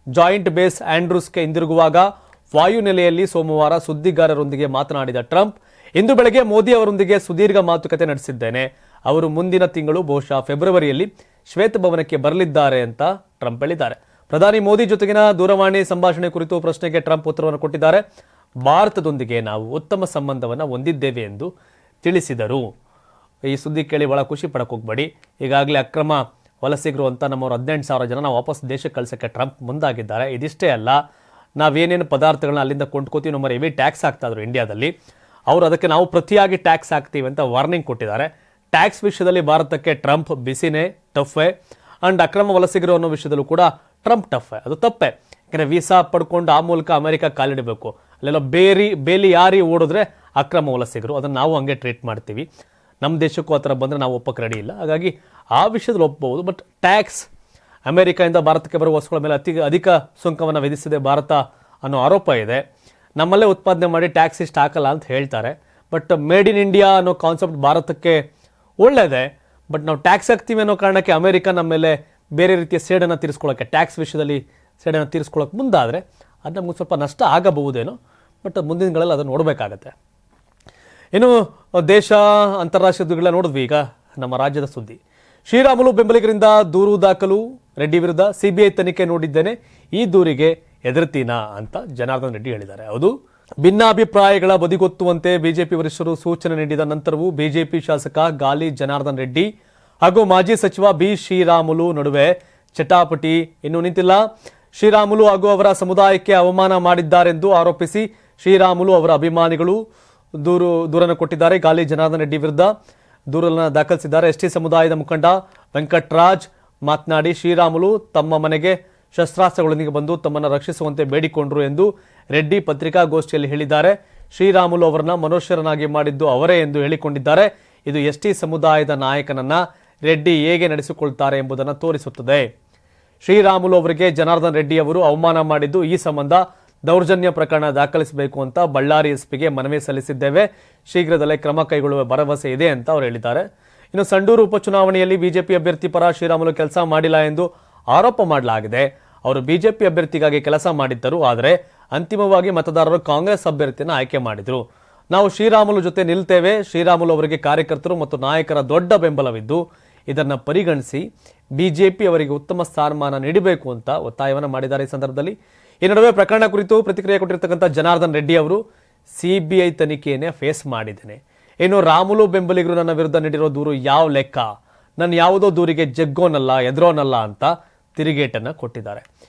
S1: ಜಾಯಿಂಟ್ ಬೇಸ್ ಆಂಡ್ರೂಸ್ಗೆ ಹಿಂದಿರುಗುವಾಗ ವಾಯುನೆಲೆಯಲ್ಲಿ ಸೋಮವಾರ ಸುದ್ದಿಗಾರರೊಂದಿಗೆ ಮಾತನಾಡಿದ ಟ್ರಂಪ್, ಇಂದು ಬೆಳಗ್ಗೆ ಮೋದಿ ಅವರೊಂದಿಗೆ ಸುದೀರ್ಘ ಮಾತುಕತೆ ನಡೆಸಿದ್ದೇನೆ. ಅವರು ಮುಂದಿನ ತಿಂಗಳು ಬಹುಶಃ ಫೆಬ್ರವರಿಯಲ್ಲಿ ಶ್ವೇತಭವನಕ್ಕೆ ಬರಲಿದ್ದಾರೆ ಅಂತ ಟ್ರಂಪ್ ಹೇಳಿದ್ದಾರೆ. ಪ್ರಧಾನಿ ಮೋದಿ ಜೊತೆಗಿನ ದೂರವಾಣಿ ಸಂಭಾಷಣೆ ಕುರಿತು ಪ್ರಶ್ನೆಗೆ ಟ್ರಂಪ್ ಉತ್ತರವನ್ನು ಕೊಟ್ಟಿದ್ದಾರೆ. ಭಾರತದೊಂದಿಗೆ ನಾವು ಉತ್ತಮ ಸಂಬಂಧವನ್ನು ಹೊಂದಿದ್ದೇವೆ ಎಂದು ತಿಳಿಸಿದರು. ಈ ಸುದ್ದಿ ಕೇಳಿ ಬಹಳ ಖುಷಿ ಪಡಕ್ಕೆ ಹೋಗ್ಬೇಡಿ. ಈಗಾಗಲೇ ಅಕ್ರಮ ವಲಸಿಗರು ಅಂತ ನಮ್ಮವರು 18,000 ಜನ ನಾವು ವಾಪಸ್ ದೇಶಕ್ಕೆ ಕಳ್ಸೋಕ್ಕೆ ಟ್ರಂಪ್ ಮುಂದಾಗಿದ್ದಾರೆ. ಇದಿಷ್ಟೇ ಅಲ್ಲ, ನಾವೇನೇನು ಪದಾರ್ಥಗಳನ್ನ ಅಲ್ಲಿಂದ ಕೊಂಡ್ಕೋತೀವಿ, ನಮ್ಮ ಹೆವಿ ಟ್ಯಾಕ್ಸ್ ಹಾಕ್ತಾಯಿದ್ರು ಇಂಡಿಯಾದಲ್ಲಿ, ಅವರು ಅದಕ್ಕೆ ನಾವು ಪ್ರತಿಯಾಗಿ ಟ್ಯಾಕ್ಸ್ ಹಾಕ್ತೀವಿ ಅಂತ ವಾರ್ನಿಂಗ್ ಕೊಟ್ಟಿದ್ದಾರೆ. ಟ್ಯಾಕ್ಸ್ ವಿಷಯದಲ್ಲಿ ಭಾರತಕ್ಕೆ ಟ್ರಂಪ್ ಬಿಸಿನೇ, ಟಫ್ಫೆ. ಅಂಡ್ ಅಕ್ರಮ ವಲಸಿಗರು ಅನ್ನೋ ವಿಷಯದಲ್ಲೂ ಕೂಡ ಟ್ರಂಪ್ ಟಫ್ಫೆ. ಅದು ತಪ್ಪೆ, ಯಾಕಂದರೆ ವೀಸಾ ಪಡ್ಕೊಂಡು ಆ ಮೂಲಕ ಅಮೆರಿಕ ಕಾಲಿಡಬೇಕು. ಅಲ್ಲೆಲ್ಲ ಬೇಲಿ ಯಾರಿ ಓಡಿದ್ರೆ ಅಕ್ರಮ ವಲಸಿಗರು, ಅದನ್ನು ನಾವು ಹಂಗೆ ಟ್ರೀಟ್ ಮಾಡ್ತೀವಿ. ನಮ್ಮ ದೇಶಕ್ಕೂ ಆ ಥರ ಬಂದರೆ ನಾವು ಒಪ್ಪಕ್ಕೆ ರೆಡಿ ಇಲ್ಲ. ಹಾಗಾಗಿ ಆ ವಿಷಯದಲ್ಲಿ ಒಪ್ಪಬಹುದು. ಬಟ್ ಟ್ಯಾಕ್ಸ್, ಅಮೆರಿಕದಿಂದ ಭಾರತಕ್ಕೆ ಬರುವ ವಸ್ತುಗಳ ಮೇಲೆ ಅಧಿಕ ಸುಂಕವನ್ನು ವಿಧಿಸಿದೆ ಭಾರತ ಅನ್ನೋ ಆರೋಪ ಇದೆ. ನಮ್ಮಲ್ಲೇ ಉತ್ಪಾದನೆ ಮಾಡಿ ಟ್ಯಾಕ್ಸ್ ಇಷ್ಟು ಹಾಕಲ್ಲ ಅಂತ ಹೇಳ್ತಾರೆ. ಬಟ್ ಮೇಡ್ ಇನ್ ಇಂಡಿಯಾ ಅನ್ನೋ ಕಾನ್ಸೆಪ್ಟ್ ಭಾರತಕ್ಕೆ ಒಳ್ಳೆಯದೇ. ಬಟ್ ನಾವು ಟ್ಯಾಕ್ಸ್ ಹಾಕ್ತೀವಿ ಅನ್ನೋ ಕಾರಣಕ್ಕೆ ಅಮೆರಿಕ ನಮ್ಮ ಮೇಲೆ ಬೇರೆ ರೀತಿಯ ಸೇಡನ್ನು ತೀರಿಸ್ಕೊಳ್ಳೋಕ್ಕೆ, ಟ್ಯಾಕ್ಸ್ ವಿಷಯದಲ್ಲಿ ಸೇಡನ್ನು ತೀರಿಸ್ಕೊಳ್ಳೋಕೆ ಮುಂದಾದರೆ ಅದು ನಮ್ಗೆ ಸ್ವಲ್ಪ ನಷ್ಟ ಆಗಬಹುದೇನೋ. ಬಟ್ ಮುಂದಿನ ದಿನಗಳಲ್ಲಿ ಅದನ್ನು ನೋಡಬೇಕಾಗತ್ತೆ. ಇನ್ನು ದೇಶ ಅಂತಾರಾಷ್ಟ್ರೀಯ ಸುದ್ದಿಗಳ ನೋಡಿದ್ವಿ. ಈಗ ನಮ್ಮ ರಾಜ್ಯದ ಸುದ್ದಿ, ಶ್ರೀರಾಮುಲು ಬೆಂಬಲಿಗರಿಂದ ದೂರು ದಾಖಲು, ರೆಡ್ಡಿ ವಿರುದ್ಧ ಸಿಬಿಐ ತನಿಖೆ ನೋಡಿದ್ದೇನೆ, ಈ ದೂರಿಗೆ ಎದುರ್ತೀನಾ ಅಂತ ಜನಾರ್ದನ್ ರೆಡ್ಡಿ ಹೇಳಿದ್ದಾರೆ. ಹೌದು, ಭಿನ್ನಾಭಿಪ್ರಾಯಗಳ ಬದಿಗೊತ್ತುವಂತೆ ಬಿಜೆಪಿ ವರಿಷ್ಠರು ಸೂಚನೆ ನೀಡಿದ ನಂತರವೂ ಬಿಜೆಪಿ ಶಾಸಕ ಗಾಲಿ ಜನಾರ್ದನ್ ರೆಡ್ಡಿ ಹಾಗೂ ಮಾಜಿ ಸಚಿವ ಬಿ ಶ್ರೀರಾಮುಲು ನಡುವೆ ಚಟಾಪಟಿ ಇನ್ನೂ ನಿಂತಿಲ್ಲ. ಶ್ರೀರಾಮುಲು ಹಾಗೂ ಅವರ ಸಮುದಾಯಕ್ಕೆ ಅವಮಾನ ಮಾಡಿದ್ದಾರೆಂದು ಆರೋಪಿಸಿ ಶ್ರೀರಾಮುಲು ಅವರ ಅಭಿಮಾನಿಗಳು ದೂರನ್ನು ಕೊಟ್ಟಿದ್ದಾರೆ. ಗಾಲಿ ಜನಾರ್ದನ್ ರೆಡ್ಡಿ ವಿರುದ್ಧ ದೂರನ್ನು ದಾಖಲಿಸಿದ್ದಾರೆ. ಎಸ್ಟಿ ಸಮುದಾಯದ ಮುಖಂಡ ವೆಂಕಟರಾಜ್ ಮಾತನಾಡಿ, ಶ್ರೀರಾಮುಲು ತಮ್ಮ ಮನೆಗೆ ಶಸ್ತ್ರಾಸ್ತ್ರಗಳೊಂದಿಗೆ ಬಂದು ತಮ್ಮನ್ನು ರಕ್ಷಿಸುವಂತೆ ಬೇಡಿಕೊಂಡರು ಎಂದು ರೆಡ್ಡಿ ಪತ್ರಿಕಾಗೋಷ್ಠಿಯಲ್ಲಿ ಹೇಳಿದ್ದಾರೆ. ಶ್ರೀರಾಮುಲು ಅವರನ್ನ ಮನುಷ್ಯರನ್ನಾಗಿ ಮಾಡಿದ್ದು ಅವರೇ ಎಂದು ಹೇಳಿಕೊಂಡಿದ್ದಾರೆ. ಇದು ಎಸ್ಟಿ ಸಮುದಾಯದ ನಾಯಕನನ್ನ ರೆಡ್ಡಿ ಹೇಗೆ ನಡೆಸಿಕೊಳ್ತಾರೆ ಎಂಬುದನ್ನು ತೋರಿಸುತ್ತದೆ. ಶ್ರೀರಾಮುಲು ಅವರಿಗೆ ಜನಾರ್ದನ್ ರೆಡ್ಡಿ ಅವರು ಅವಮಾನ ಮಾಡಿದ್ದು, ಈ ಸಂಬಂಧ ದೌರ್ಜನ್ಯ ಪ್ರಕರಣ ದಾಖಲಿಸಬೇಕು ಅಂತ ಬಳ್ಳಾರಿ ಎಸ್ಪಿಗೆ ಮನವಿ ಸಲ್ಲಿಸಿದ್ದೇವೆ. ಶೀಘ್ರದಲ್ಲೇ ಕ್ರಮ ಕೈಗೊಳ್ಳುವ ಭರವಸೆ ಇದೆ ಅಂತ ಅವರು ಹೇಳಿದ್ದಾರೆ. ಇನ್ನು ಸಂಡೂರು ಉಪಚುನಾವಣೆಯಲ್ಲಿ ಬಿಜೆಪಿ ಅಭ್ಯರ್ಥಿ ಪರ ಶ್ರೀರಾಮುಲು ಕೆಲಸ ಮಾಡಿಲ್ಲ ಎಂದು ಆರೋಪ ಮಾಡಲಾಗಿದೆ. ಅವರು ಬಿಜೆಪಿ ಅಭ್ಯರ್ಥಿಗಾಗಿ ಕೆಲಸ ಮಾಡಿದ್ದರು, ಆದರೆ ಅಂತಿಮವಾಗಿ ಮತದಾರರು ಕಾಂಗ್ರೆಸ್ ಅಭ್ಯರ್ಥಿಯನ್ನು ಆಯ್ಕೆ ಮಾಡಿದ್ರು. ನಾವು ಶ್ರೀರಾಮುಲು ಜೊತೆ ನಿಲ್ತೇವೆ. ಶ್ರೀರಾಮುಲು ಅವರಿಗೆ ಕಾರ್ಯಕರ್ತರು ಮತ್ತು ನಾಯಕರ ದೊಡ್ಡ ಬೆಂಬಲವಿದ್ದು, ಇದನ್ನು ಪರಿಗಣಿಸಿ ಬಿಜೆಪಿ ಅವರಿಗೆ ಉತ್ತಮ ಸ್ಥಾನಮಾನ ನೀಡಬೇಕು ಅಂತ ಒತ್ತಾಯವನ್ನು ಮಾಡಿದ್ದಾರೆ. ಈ ಸಂದರ್ಭದಲ್ಲಿ ಈ ನಡುವೆ ಪ್ರಕರಣ ಕುರಿತು ಪ್ರತಿಕ್ರಿಯೆ ಕೊಟ್ಟಿರ್ತಕ್ಕಂಥ ಜನಾರ್ದನ್ ರೆಡ್ಡಿ ಅವರು, ಸಿಬಿಐ ತನಿಖೆಯನ್ನೇ ಫೇಸ್ ಮಾಡಿದ್ದೇನೆ. ಇನ್ನು ರಾಮುಲು ಬೆಂಬಲಿಗರು ನನ್ನ ವಿರುದ್ಧ ನೀಡಿರೋ ದೂರು ಯಾವ ಲೆಕ್ಕ, ನನ್ನ ಯಾವುದೋ ದೂರಿಗೆ ಜಗ್ಗೋನಲ್ಲ ಎದುರೋನಲ್ಲ ಅಂತ ತಿರುಗೇಟನ್ನು ಕೊಟ್ಟಿದ್ದಾರೆ.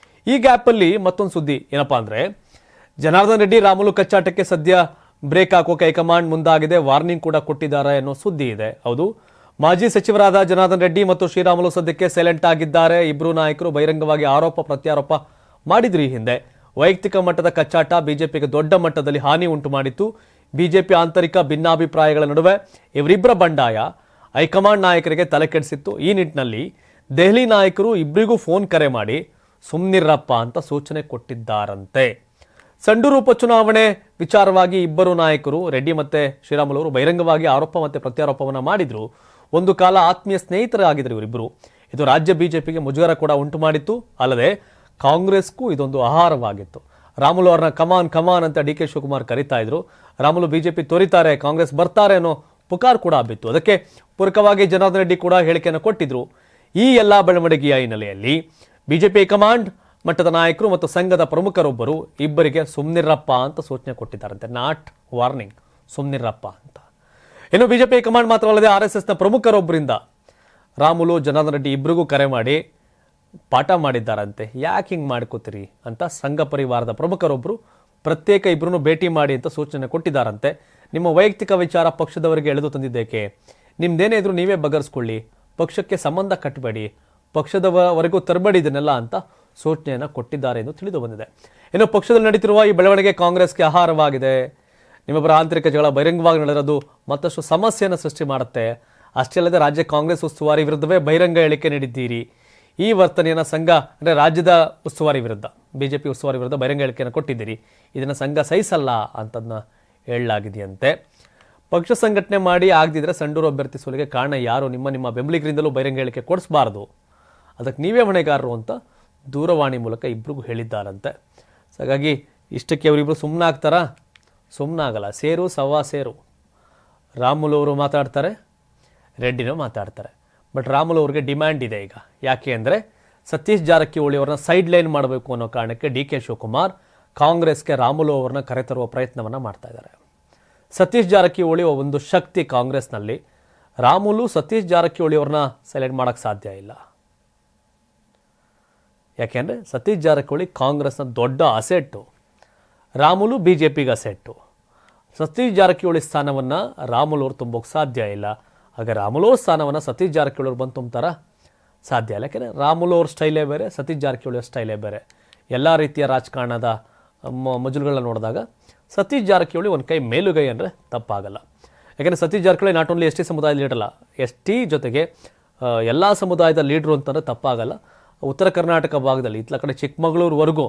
S1: ಈ ಗ್ಯಾಪಲ್ಲಿ ಮತ್ತೊಂದು ಸುದ್ದಿ ಏನಪ್ಪಾ ಅಂದ್ರೆ, ಜನಾರ್ದನ್ ರೆಡ್ಡಿ ರಾಮುಲು ಕಚ್ಚಾಟಕ್ಕೆ ಸದ್ಯ ಬ್ರೇಕ್ ಹಾಕೋಕೆ ಹೈಕಮಾಂಡ್ ಮುಂದಾಗಿದೆ, ವಾರ್ನಿಂಗ್ ಕೂಡ ಕೊಟ್ಟಿದ್ದಾರೆ ಅನ್ನೋ ಸುದ್ದಿ ಇದೆ. ಹೌದು, ಮಾಜಿ ಸಚಿವರಾದ ಜನಾರ್ದನ್ ರೆಡ್ಡಿ ಮತ್ತು ಶ್ರೀರಾಮುಲು ಸದ್ಯಕ್ಕೆ ಸೈಲೆಂಟ್ ಆಗಿದ್ದಾರೆ. ಇಬ್ಬರು ನಾಯಕರು ಬಹಿರಂಗವಾಗಿ ಆರೋಪ ಪ್ರತ್ಯಾರೋಪ ಮಾಡಿದ್ರು. ಈ ಹಿಂದೆ ವೈಯಕ್ತಿಕ ಮಟ್ಟದ ಕಚ್ಚಾಟ ಬಿಜೆಪಿಗೆ ದೊಡ್ಡ ಮಟ್ಟದಲ್ಲಿ ಹಾನಿ ಉಂಟು ಮಾಡಿತ್ತು. ಬಿಜೆಪಿ ಆಂತರಿಕ ಭಿನ್ನಾಭಿಪ್ರಾಯಗಳ ನಡುವೆ ಇವರಿಬ್ಬರ ಬಂಡಾಯ ಹೈಕಮಾಂಡ್ ನಾಯಕರಿಗೆ ತಲೆ ಕೆಡಿಸಿತ್ತು. ಈ ನಿಟ್ಟಿನಲ್ಲಿ ದೆಹಲಿ ನಾಯಕರು ಇಬ್ಬರಿಗೂ ಫೋನ್ ಕರೆ ಮಾಡಿ ಸುಮ್ನಿರಪ್ಪ ಅಂತ ಸೂಚನೆ ಕೊಟ್ಟಿದ್ದಾರಂತೆ. ಸಂಡೂರು ಉಪಚುನಾವಣೆ ವಿಚಾರವಾಗಿ ಇಬ್ಬರು ನಾಯಕರು ರೆಡ್ಡಿ ಮತ್ತೆ ಶ್ರೀರಾಮುಲು ಅವರು ಬಹಿರಂಗವಾಗಿ ಆರೋಪ ಮತ್ತೆ ಪ್ರತ್ಯಾರೋಪವನ್ನು ಮಾಡಿದ್ರು. ಒಂದು ಕಾಲ ಆತ್ಮೀಯ ಸ್ನೇಹಿತರಾಗಿದ್ದರು ಇವರಿಬ್ಬರು. ಇದು ರಾಜ್ಯ ಬಿಜೆಪಿಗೆ ಮುಜುಗರ ಕೂಡ ಉಂಟು ಮಾಡಿತ್ತು. ಅಲ್ಲದೆ ಕಾಂಗ್ರೆಸ್ಗೂ ಇದೊಂದು ಆಹಾರವಾಗಿತ್ತು. ರಾಮುಲು ಅವ್ರನ್ನ ಕಮಾನ್ ಅಂತ ಡಿ ಕೆ ಶಿವಕುಮಾರ್ ಕರೀತಾ ಇದ್ರು. ರಾಮುಲು ಬಿಜೆಪಿ ತೋರಿತಾರೆ, ಕಾಂಗ್ರೆಸ್ ಬರ್ತಾರೆ ಅನ್ನೋ ಪುಕಾರ್ ಕೂಡ ಬಿತ್ತು. ಅದಕ್ಕೆ ಪೂರಕವಾಗಿ ಜನಾರ್ದನ್ ರೆಡ್ಡಿ ಕೂಡ ಹೇಳಿಕೆಯನ್ನು ಕೊಟ್ಟಿದ್ರು. ಈ ಎಲ್ಲಾ ಬೆಳವಣಿಗೆಯ ಹಿನ್ನೆಲೆಯಲ್ಲಿ ಬಿಜೆಪಿ ಹೈಕಮಾಂಡ್ ಮಟ್ಟದ ನಾಯಕರು ಮತ್ತು ಸಂಘದ ಪ್ರಮುಖರೊಬ್ಬರು ಇಬ್ಬರಿಗೆ ಸುಮ್ನಿರಪ್ಪ ಅಂತ ಸೂಚನೆ ಕೊಟ್ಟಿದ್ದಾರಂತೆ. ನಾಟ್ ವಾರ್ನಿಂಗ್, ಸುಮ್ನಿರಪ್ಪ ಅಂತ. ಇನ್ನು ಬಿಜೆಪಿ ಹೈಕಮಾಂಡ್ ಮಾತ್ರವಲ್ಲದೆ RSSನ ಪ್ರಮುಖರೊಬ್ಬರಿಂದ ರಾಮುಲು ಜನಾರ್ದನ್ ರೆಡ್ಡಿ ಇಬ್ಬರಿಗೂ ಕರೆ ಮಾಡಿ ಪಾಠ ಮಾಡಿದ್ದಾರಂತೆ. ಯಾಕೆ ಹಿಂಗೆ ಮಾಡ್ಕೋತೀರಿ ಅಂತ ಸಂಘ ಪರಿವಾರದ ಪ್ರಮುಖರೊಬ್ಬರು ಪ್ರತ್ಯೇಕ ಇಬ್ಬರನ್ನು ಭೇಟಿ ಮಾಡಿ ಅಂತ ಸೂಚನೆ ಕೊಟ್ಟಿದ್ದಾರಂತೆ. ನಿಮ್ಮ ವೈಯಕ್ತಿಕ ವಿಚಾರ ಪಕ್ಷದವರಿಗೆ ಎಳೆದು ತಂದಿದ್ದೇಕೆ? ನಿಮ್ದೇನೇ ಇದ್ರು ನೀವೇ ಬಗೆಹರಿಸ್ಕೊಳ್ಳಿ, ಪಕ್ಷಕ್ಕೆ ಸಂಬಂಧ ಕಟ್ಟಬೇಡಿ, ಪಕ್ಷದವರೆಗೂ ತರಬೇಡಿ ಇದನ್ನೆಲ್ಲ ಅಂತ ಸೂಚನೆಯನ್ನು ಕೊಟ್ಟಿದ್ದಾರೆ ಎಂದು ತಿಳಿದು ಬಂದಿದೆ. ಇನ್ನು ಪಕ್ಷದಲ್ಲಿ ನಡೀತಿರುವ ಈ ಬೆಳವಣಿಗೆ ಕಾಂಗ್ರೆಸ್ಗೆ ಆಹಾರವಾಗಿದೆ. ನಿಮ್ಮಿಬ್ಬರ ಆಂತರಿಕ ಜಗಳ ಬಹಿರಂಗವಾಗಿ ನಡೆದಿರೋದು ಮತ್ತಷ್ಟು ಸಮಸ್ಯೆಯನ್ನು ಸೃಷ್ಟಿ ಮಾಡುತ್ತೆ. ಅಷ್ಟೇ ಅಲ್ಲದೆ ರಾಜ್ಯ ಕಾಂಗ್ರೆಸ್ ಉಸ್ತುವಾರಿ ವಿರುದ್ಧವೇ ಬಹಿರಂಗ ಹೇಳಿಕೆ ನೀಡಿದ್ದೀರಿ. ಈ ವರ್ತನೆಯನ್ನು ಸಂಘ ಅಂದರೆ ರಾಜ್ಯದ ಉಸ್ತುವಾರಿ ವಿರುದ್ಧ, ಬಿಜೆಪಿ ಉಸ್ತುವಾರಿ ವಿರುದ್ಧ ಬಹಿರಂಗ ಹೇಳಿಕೆಯನ್ನು ಕೊಟ್ಟಿದ್ದೀರಿ. ಇದನ್ನು ಸಂಘ ಸಹಿಸಲ್ಲ ಅಂತದನ್ನ ಹೇಳಲಾಗಿದೆಯಂತೆ. ಪಕ್ಷ ಸಂಘಟನೆ ಮಾಡಿ ಆಗದಿದ್ರೆ ಸಂಡೂರು ಅಭ್ಯರ್ಥಿ ಸೋಲಿಗೆ ಕಾರಣ ಯಾರು? ನಿಮ್ಮ ಬೆಂಬಲಿಗರಿಂದಲೂ ಬಹಿರಂಗ ಹೇಳಿಕೆ ಕೊಡಿಸಬಾರ್ದು, ಅದಕ್ಕೆ ನೀವೇ ಹೊಣೆಗಾರರು ಅಂತ ದೂರವಾಣಿ ಮೂಲಕ ಇಬ್ಬರಿಗೂ ಹೇಳಿದ್ದಾರಂತೆ. ಹಾಗಾಗಿ ಇಷ್ಟಕ್ಕೆ ಅವರಿಬ್ಬರು ಸುಮ್ಮನಾಗ್ತಾರಾ? ಸುಮ್ಮನಾಗಲ್ಲ. ಸೇರು ಸವಾ ಸೇರು. ರಾಮುಲು ಅವರು ಮಾತಾಡ್ತಾರೆ, ರೆಡ್ಡಿನೂ ಮಾತಾಡ್ತಾರೆ. ಬಟ್ ರಾಮುಲು ಅವ್ರಿಗೆ ಡಿಮ್ಯಾಂಡ್ ಇದೆ ಈಗ. ಯಾಕೆ ಅಂದರೆ ಸತೀಶ್ ಜಾರಕಿಹೊಳಿ ಅವ್ರನ್ನ ಸೈಡ್ ಲೈನ್ ಮಾಡಬೇಕು ಅನ್ನೋ ಕಾರಣಕ್ಕೆ ಡಿ ಕೆ ಶಿವಕುಮಾರ್ ಕಾಂಗ್ರೆಸ್ಗೆ ರಾಮುಲು ಅವ್ರನ್ನ ಕರೆತರುವ ಪ್ರಯತ್ನವನ್ನು ಮಾಡ್ತಾ ಇದ್ದಾರೆ. ಸತೀಶ್ ಜಾರಕಿಹೊಳಿ ಒಂದು ಶಕ್ತಿ ಕಾಂಗ್ರೆಸ್ನಲ್ಲಿ. ರಾಮುಲು ಸತೀಶ್ ಜಾರಕಿಹೊಳಿ ಅವ್ರನ್ನ ಸೈಲೆಂಟ್ ಮಾಡೋಕ್ಕೆ ಸಾಧ್ಯ ಇಲ್ಲ. ಯಾಕೆಂದರೆ ಸತೀಶ್ ಜಾರಕಿಹೊಳಿ ಕಾಂಗ್ರೆಸ್ನ ದೊಡ್ಡ ಅಸೆಟ್ಟು, ರಾಮುಲು ಬಿ ಜೆ ಪಿಗೆ ಅಸೆಟ್ಟು. ಸತೀಶ್ ಜಾರಕಿಹೊಳಿ ಸ್ಥಾನವನ್ನು ರಾಮುಲು ಅವರು ತುಂಬೋಕೆ ಸಾಧ್ಯ ಇಲ್ಲ. ಆಗ ರಾಮುಲು ಅವ್ರ ಸ್ಥಾನವನ್ನು ಸತೀಶ್ ಜಾರಕಿಹೊಳಿ ಅವ್ರು ಬಂದು ತುಂಬ್ತಾರ? ಸಾಧ್ಯ ಇಲ್ಲ. ಯಾಕೆಂದರೆ ರಾಮುಲು ಅವ್ರ ಸ್ಟೈಲೇ ಬೇರೆ, ಸತೀಶ್ ಜಾರಕಿಹೊಳಿ ಅವ್ರ ಸ್ಟೈಲೇ ಬೇರೆ. ಎಲ್ಲ ರೀತಿಯ ರಾಜಕಾರಣದ ಮಜಲುಗಳನ್ನ ನೋಡಿದಾಗ ಸತೀಶ್ ಜಾರಕಿಹೊಳಿ ಒಂದು ಕೈ ಮೇಲುಗೈ ಅಂದರೆ ತಪ್ಪಾಗಲ್ಲ. ಯಾಕೆಂದರೆ Satish Jarkiholi not only S T ಸಮುದಾಯದ ಲೀಡರ್ ಅಲ್ಲ, ಎಸ್ ಟಿ ಜೊತೆಗೆ ಎಲ್ಲ ಸಮುದಾಯದ ಲೀಡ್ರು ಅಂತಂದರೆ ತಪ್ಪಾಗಲ್ಲ. ಉತ್ತರ ಕರ್ನಾಟಕ ಭಾಗದಲ್ಲಿ ಇತ್ಲ ಕಡೆ ಚಿಕ್ಕಮಗಳೂರುವರೆಗೂ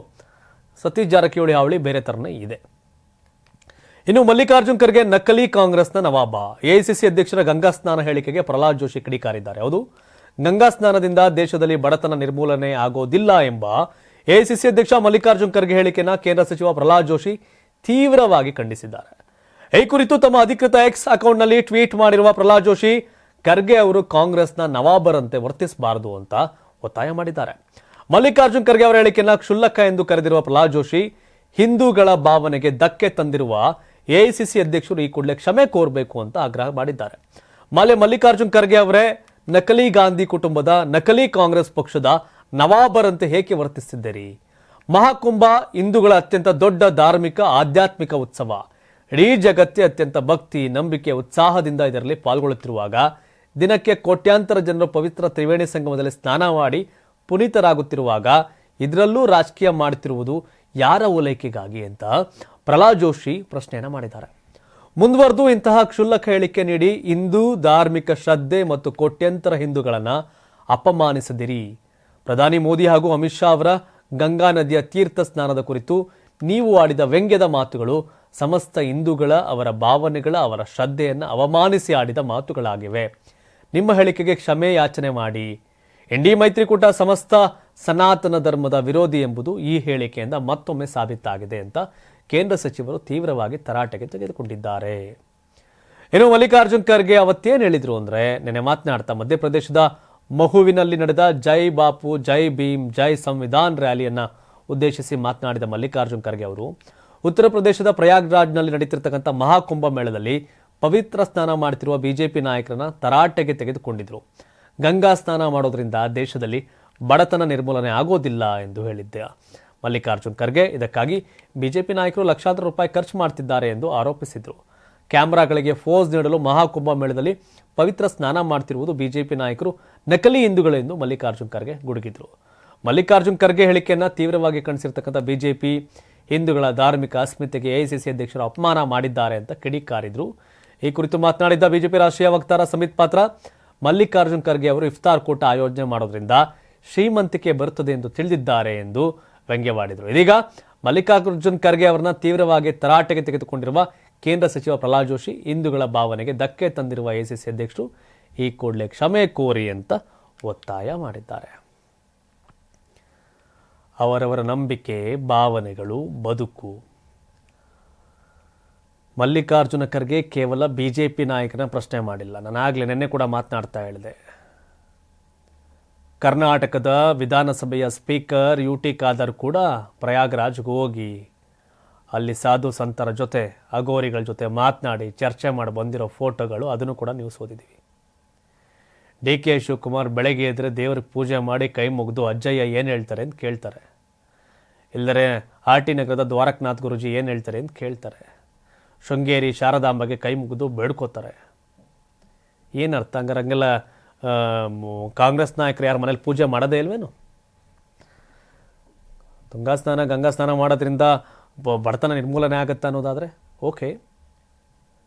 S1: ಸತೀಶ್ ಜಾರಕಿಹೊಳಿ ಹಾವಳಿ ಬೇರೆ ಥರನೇ ಇದೆ. ಇನ್ನು ಮಲ್ಲಿಕಾರ್ಜುನ್ ಖರ್ಗೆ ನಕಲಿ ಕಾಂಗ್ರೆಸ್ನ ನವಾಬ. ಎಐಸಿಸಿ ಅಧ್ಯಕ್ಷರ ಗಂಗಾ ಸ್ನಾನ ಹೇಳಿಕೆಗೆ ಪ್ರಹ್ಲಾದ್ ಜೋಶಿ ಕಿಡಿಕಾರಿದ್ದಾರೆ. ಹೌದು, ಗಂಗಾ ಸ್ನಾನದಿಂದ ದೇಶದಲ್ಲಿ ಬಡತನ ನಿರ್ಮೂಲನೆ ಆಗೋದಿಲ್ಲ ಎಂಬ ಎಐಸಿಸಿ ಅಧ್ಯಕ್ಷ ಮಲ್ಲಿಕಾರ್ಜುನ್ ಖರ್ಗೆ ಹೇಳಿಕೆಯನ್ನು ಕೇಂದ್ರ ಸಚಿವ ಪ್ರಹ್ಲಾದ್ ಜೋಶಿ ತೀವ್ರವಾಗಿ ಖಂಡಿಸಿದ್ದಾರೆ. ಈ ಕುರಿತು ತಮ್ಮ ಅಧಿಕೃತ ಎಕ್ಸ್ ಅಕೌಂಟ್ನಲ್ಲಿ ಟ್ವೀಟ್ ಮಾಡಿರುವ ಪ್ರಹ್ಲಾದ್ ಜೋಶಿ ಖರ್ಗೆ ಅವರು ಕಾಂಗ್ರೆಸ್ನ ನವಾಬರಂತೆ ವರ್ತಿಸಬಾರದು ಅಂತ ಒತ್ತಾಯ ಮಾಡಿದ್ದಾರೆ. ಮಲ್ಲಿಕಾರ್ಜುನ್ ಖರ್ಗೆ ಅವರ ಹೇಳಿಕೆಯನ್ನು ಕ್ಷುಲ್ಲಕ ಎಂದು ಕರೆದಿರುವ ಪ್ರಹ್ಲಾದ್ ಜೋಶಿ ಹಿಂದೂಗಳ ಭಾವನೆಗೆ ಧಕ್ಕೆ ತಂದಿರುವ ಎಐಸಿಸಿ ಅಧ್ಯಕ್ಷರು ಈ ಕೂಡಲೇ ಕ್ಷಮೆ ಕೋರಬೇಕು ಅಂತ ಆಗ್ರಹ ಮಾಡಿದ್ದಾರೆ. ಮಲ್ಲಿಕಾರ್ಜುನ್ ಖರ್ಗೆ ಅವರೇ ನಕಲಿ ಗಾಂಧಿ ಕುಟುಂಬದ, ನಕಲಿ ಕಾಂಗ್ರೆಸ್ ಪಕ್ಷದ ನವಾಬರಂತೆ ಹೇಗೆ ವರ್ತಿಸುತ್ತಿದ್ದೀರಿ? ಮಹಾಕುಂಭ ಹಿಂದೂಗಳ ಅತ್ಯಂತ ದೊಡ್ಡ ಧಾರ್ಮಿಕ ಆಧ್ಯಾತ್ಮಿಕ ಉತ್ಸವ. ಇಡೀ ಜಗತ್ತೇ ಅತ್ಯಂತ ಭಕ್ತಿ, ನಂಬಿಕೆ, ಉತ್ಸಾಹದಿಂದ ಇದರಲ್ಲಿ ಪಾಲ್ಗೊಳ್ಳುತ್ತಿರುವಾಗ ದಿನಕ್ಕೆ ಕೋಟ್ಯಾಂತರ ಜನರು ಪವಿತ್ರ ತ್ರಿವೇಣಿ ಸಂಗಮದಲ್ಲಿ ಸ್ನಾನ ಮಾಡಿ ಪುನೀತರಾಗುತ್ತಿರುವಾಗ ಇದರಲ್ಲೂ ರಾಜಕೀಯ ಮಾಡುತ್ತಿರುವುದು ಯಾರ ಓಲೈಕೆಗಾಗಿ ಅಂತ ಪ್ರಹ್ಲಾದ್ ಜೋಶಿ ಪ್ರಶ್ನೆಯನ್ನು ಮಾಡಿದ್ದಾರೆ. ಮುಂದುವರೆದು ಇಂತಹ ಕ್ಷುಲ್ಲಕ ಹೇಳಿಕೆ ನೀಡಿ ಹಿಂದೂ ಧಾರ್ಮಿಕ ಶ್ರದ್ಧೆ ಮತ್ತು ಕೋಟ್ಯಂತರ ಹಿಂದೂಗಳನ್ನು ಅಪಮಾನಿಸದಿರಿ. ಪ್ರಧಾನಿ ಮೋದಿ ಹಾಗೂ ಅಮಿತ್ ಶಾ ಅವರ ಗಂಗಾ ನದಿಯ ತೀರ್ಥ ಸ್ನಾನದ ಕುರಿತು ನೀವು ಆಡಿದ ವ್ಯಂಗ್ಯದ ಮಾತುಗಳು ಸಮಸ್ತ ಹಿಂದೂಗಳ, ಅವರ ಭಾವನೆಗಳ, ಅವರ ಶ್ರದ್ಧೆಯನ್ನು ಅವಮಾನಿಸಿ ಆಡಿದ ಮಾತುಗಳಾಗಿವೆ. ನಿಮ್ಮ ಹೇಳಿಕೆಗೆ ಕ್ಷಮೆ ಯಾಚನೆ ಮಾಡಿ. ಎನ್ಡಿ ಮೈತ್ರಿಕೂಟ ಸಮಸ್ತ ಸನಾತನ ಧರ್ಮದ ವಿರೋಧಿ ಎಂಬುದು ಈ ಹೇಳಿಕೆಯಿಂದ ಮತ್ತೊಮ್ಮೆ ಸಾಬೀತಾಗಿದೆ ಅಂತ ಕೇಂದ್ರ ಸಚಿವರು ತೀವ್ರವಾಗಿ ತರಾಟೆಗೆ ತೆಗೆದುಕೊಂಡಿದ್ದಾರೆ. ಇನ್ನು ಮಲ್ಲಿಕಾರ್ಜುನ್ ಖರ್ಗೆ ಅವತ್ತೇನು ಹೇಳಿದ್ರು ಅಂದ್ರೆ, ನೆನೆ ಮಾತನಾಡ್ತಾ ಮಧ್ಯಪ್ರದೇಶದ ಮಹುವಿನಲ್ಲಿ ನಡೆದ ಜೈ ಬಾಪು, ಜೈ ಭೀಮ್, ಜೈ ಸಂವಿಧಾನ್ ರ್ಯಾಲಿಯನ್ನ ಉದ್ದೇಶಿಸಿ ಮಾತನಾಡಿದ ಮಲ್ಲಿಕಾರ್ಜುನ್ ಖರ್ಗೆ ಅವರು ಉತ್ತರ ಪ್ರದೇಶದ ಪ್ರಯಾಗ್ರಾಜ್ನಲ್ಲಿ ನಡೀತಿರ್ತಕ್ಕಂಥ ಮಹಾಕುಂಭ ಮೇಳದಲ್ಲಿ ಪವಿತ್ರ ಸ್ನಾನ ಮಾಡ್ತಿರುವ ಬಿಜೆಪಿ ನಾಯಕರನ್ನ ತರಾಟೆಗೆ ತೆಗೆದುಕೊಂಡಿದ್ರು. ಗಂಗಾ ಸ್ನಾನ ಮಾಡೋದ್ರಿಂದ ದೇಶದಲ್ಲಿ ಬಡತನ ನಿರ್ಮೂಲನೆ ಆಗೋದಿಲ್ಲ ಎಂದು ಹೇಳಿದ್ದೆ ಮಲ್ಲಿಕಾರ್ಜುನ್ ಖರ್ಗೆ. ಇದಕ್ಕಾಗಿ ಬಿಜೆಪಿ ನಾಯಕರು ಲಕ್ಷಾಂತರ ರೂಪಾಯಿ ಖರ್ಚು ಮಾಡ್ತಿದ್ದಾರೆ ಎಂದು ಆರೋಪಿಸಿದ್ರು. ಕ್ಯಾಮೆರಾಗಳಿಗೆ ಫೋಸ್ ನೀಡಲು ಮಹಾಕುಂಭ ಮೇಳದಲ್ಲಿ ಪವಿತ್ರ ಸ್ನಾನ ಮಾಡ್ತಿರುವುದು ಬಿಜೆಪಿ ನಾಯಕರು ನಕಲಿ ಹಿಂದೂಗಳೆಂದು ಮಲ್ಲಿಕಾರ್ಜುನ್ ಖರ್ಗೆ ಗುಡುಗಿದ್ರು. ಮಲ್ಲಿಕಾರ್ಜುನ್ ಖರ್ಗೆ ಹೇಳಿಕೆಯನ್ನ ತೀವ್ರವಾಗಿ ಖಂಡಿಸಿರ್ತಕ್ಕಂಥ ಬಿಜೆಪಿ ಹಿಂದೂಗಳ ಧಾರ್ಮಿಕ ಅಸ್ಮಿತೆಗೆ ಎಐಸಿಸಿ ಅಧ್ಯಕ್ಷರು ಅಪಮಾನ ಮಾಡಿದ್ದಾರೆ ಅಂತ ಕಿಡಿಕಾರಿದ್ರು. ಈ ಕುರಿತು ಮಾತನಾಡಿದ್ದ ಬಿಜೆಪಿ ರಾಷ್ಟ್ರೀಯ ವಕ್ತಾರ ಸಮಿತ್ ಪಾತ್ರ, ಮಲ್ಲಿಕಾರ್ಜುನ್ ಖರ್ಗೆ ಅವರು ಇಫ್ತಾರ್ ಕೂಟ ಆಯೋಜನೆ ಮಾಡೋದ್ರಿಂದ ಶ್ರೀಮಂತಿಕೆ ಬರುತ್ತದೆ ಎಂದು ತಿಳಿದಿದ್ದಾರೆ ಎಂದು ವ್ಯಂಗ್ಯವಾಡಿದರು. ಇದೀಗ ಮಲ್ಲಿಕಾರ್ಜುನ್ ಖರ್ಗೆ ಅವರನ್ನ ತೀವ್ರವಾಗಿ ತರಾಟೆಗೆ ತೆಗೆದುಕೊಂಡಿರುವ ಕೇಂದ್ರ ಸಚಿವ ಪ್ರಹ್ಲಾದ್ ಜೋಶಿ ಹಿಂದೂಗಳ ಭಾವನೆಗೆ ಧಕ್ಕೆ ತಂದಿರುವ ಎಐಸಿಸಿ ಅಧ್ಯಕ್ಷರು ಈ ಕೂಡಲೇ ಕ್ಷಮೆ ಕೋರಿ ಅಂತ ಒತ್ತಾಯ ಮಾಡಿದ್ದಾರೆ. ಅವರವರ ನಂಬಿಕೆ, ಭಾವನೆಗಳು, ಬದುಕು. ಮಲ್ಲಿಕಾರ್ಜುನ ಖರ್ಗೆ ಕೇವಲ ಬಿಜೆಪಿ ನಾಯಕನ ಪ್ರಶ್ನೆ ಮಾಡಿಲ್ಲ. ನಾನಾಗಲೇ ನಿನ್ನೆ ಕೂಡ ಮಾತನಾಡ್ತಾ ಹೇಳಿದೆ, ಕರ್ನಾಟಕದ ವಿಧಾನಸಭೆಯ ಸ್ಪೀಕರ್ ಯುಟಿ ಖಾದರ್ ಕೂಡ ಪ್ರಯಾಗ್ರಾಜ್ಗೆ ಹೋಗಿ ಅಲ್ಲಿ ಸಾಧು ಸಂತರ ಜೊತೆ, ಅಘೋರಿಗಳ ಜೊತೆ ಮಾತನಾಡಿ ಚರ್ಚೆ ಮಾಡಿ ಬಂದಿರೋ ಫೋಟೋಗಳು, ಅದನ್ನು ಕೂಡ ನೀವು ಓದಿದ್ದೀವಿ. ಡಿ.ಕೆ. ಶಿವಕುಮಾರ್ ಬೆಳಗ್ಗೆ ಎದ್ರೆ ದೇವ್ರಿಗೆ ಪೂಜೆ ಮಾಡಿ ಕೈ ಮುಗಿದು ಅಜ್ಜಯ್ಯ ಏನು ಹೇಳ್ತಾರೆ ಅಂತ ಕೇಳ್ತಾರೆ. ಇಲ್ಲದರೆ ಆರ್ ಟಿ ನಗರದ ದ್ವಾರಕನಾಥ್ ಗುರುಜಿ ಏನು ಹೇಳ್ತಾರೆ ಅಂತ ಕೇಳ್ತಾರೆ. ಶೃಂಗೇರಿ ಶಾರದಾಂಬೆಗೆ ಕೈ ಮುಗಿದು ಬೇಡ್ಕೋತಾರೆ. ಏನು ಅರ್ಥ ಹಂಗಾರೆ? ಹಂಗೆಲ್ಲ ಕಾಂಗ್ರೆಸ್ ನಾಯಕರು ಯಾರ ಮನೇಲಿ ಪೂಜೆ ಮಾಡೋದೇ ಇಲ್ವೇನು? ತುಂಗಾ ಸ್ನಾನ ಗಂಗಾ ಸ್ನಾನ ಮಾಡೋದ್ರಿಂದ ಬಡತನ ನಿರ್ಮೂಲನೆ ಆಗುತ್ತಾ ಅನ್ನೋದಾದರೆ ಓಕೆ.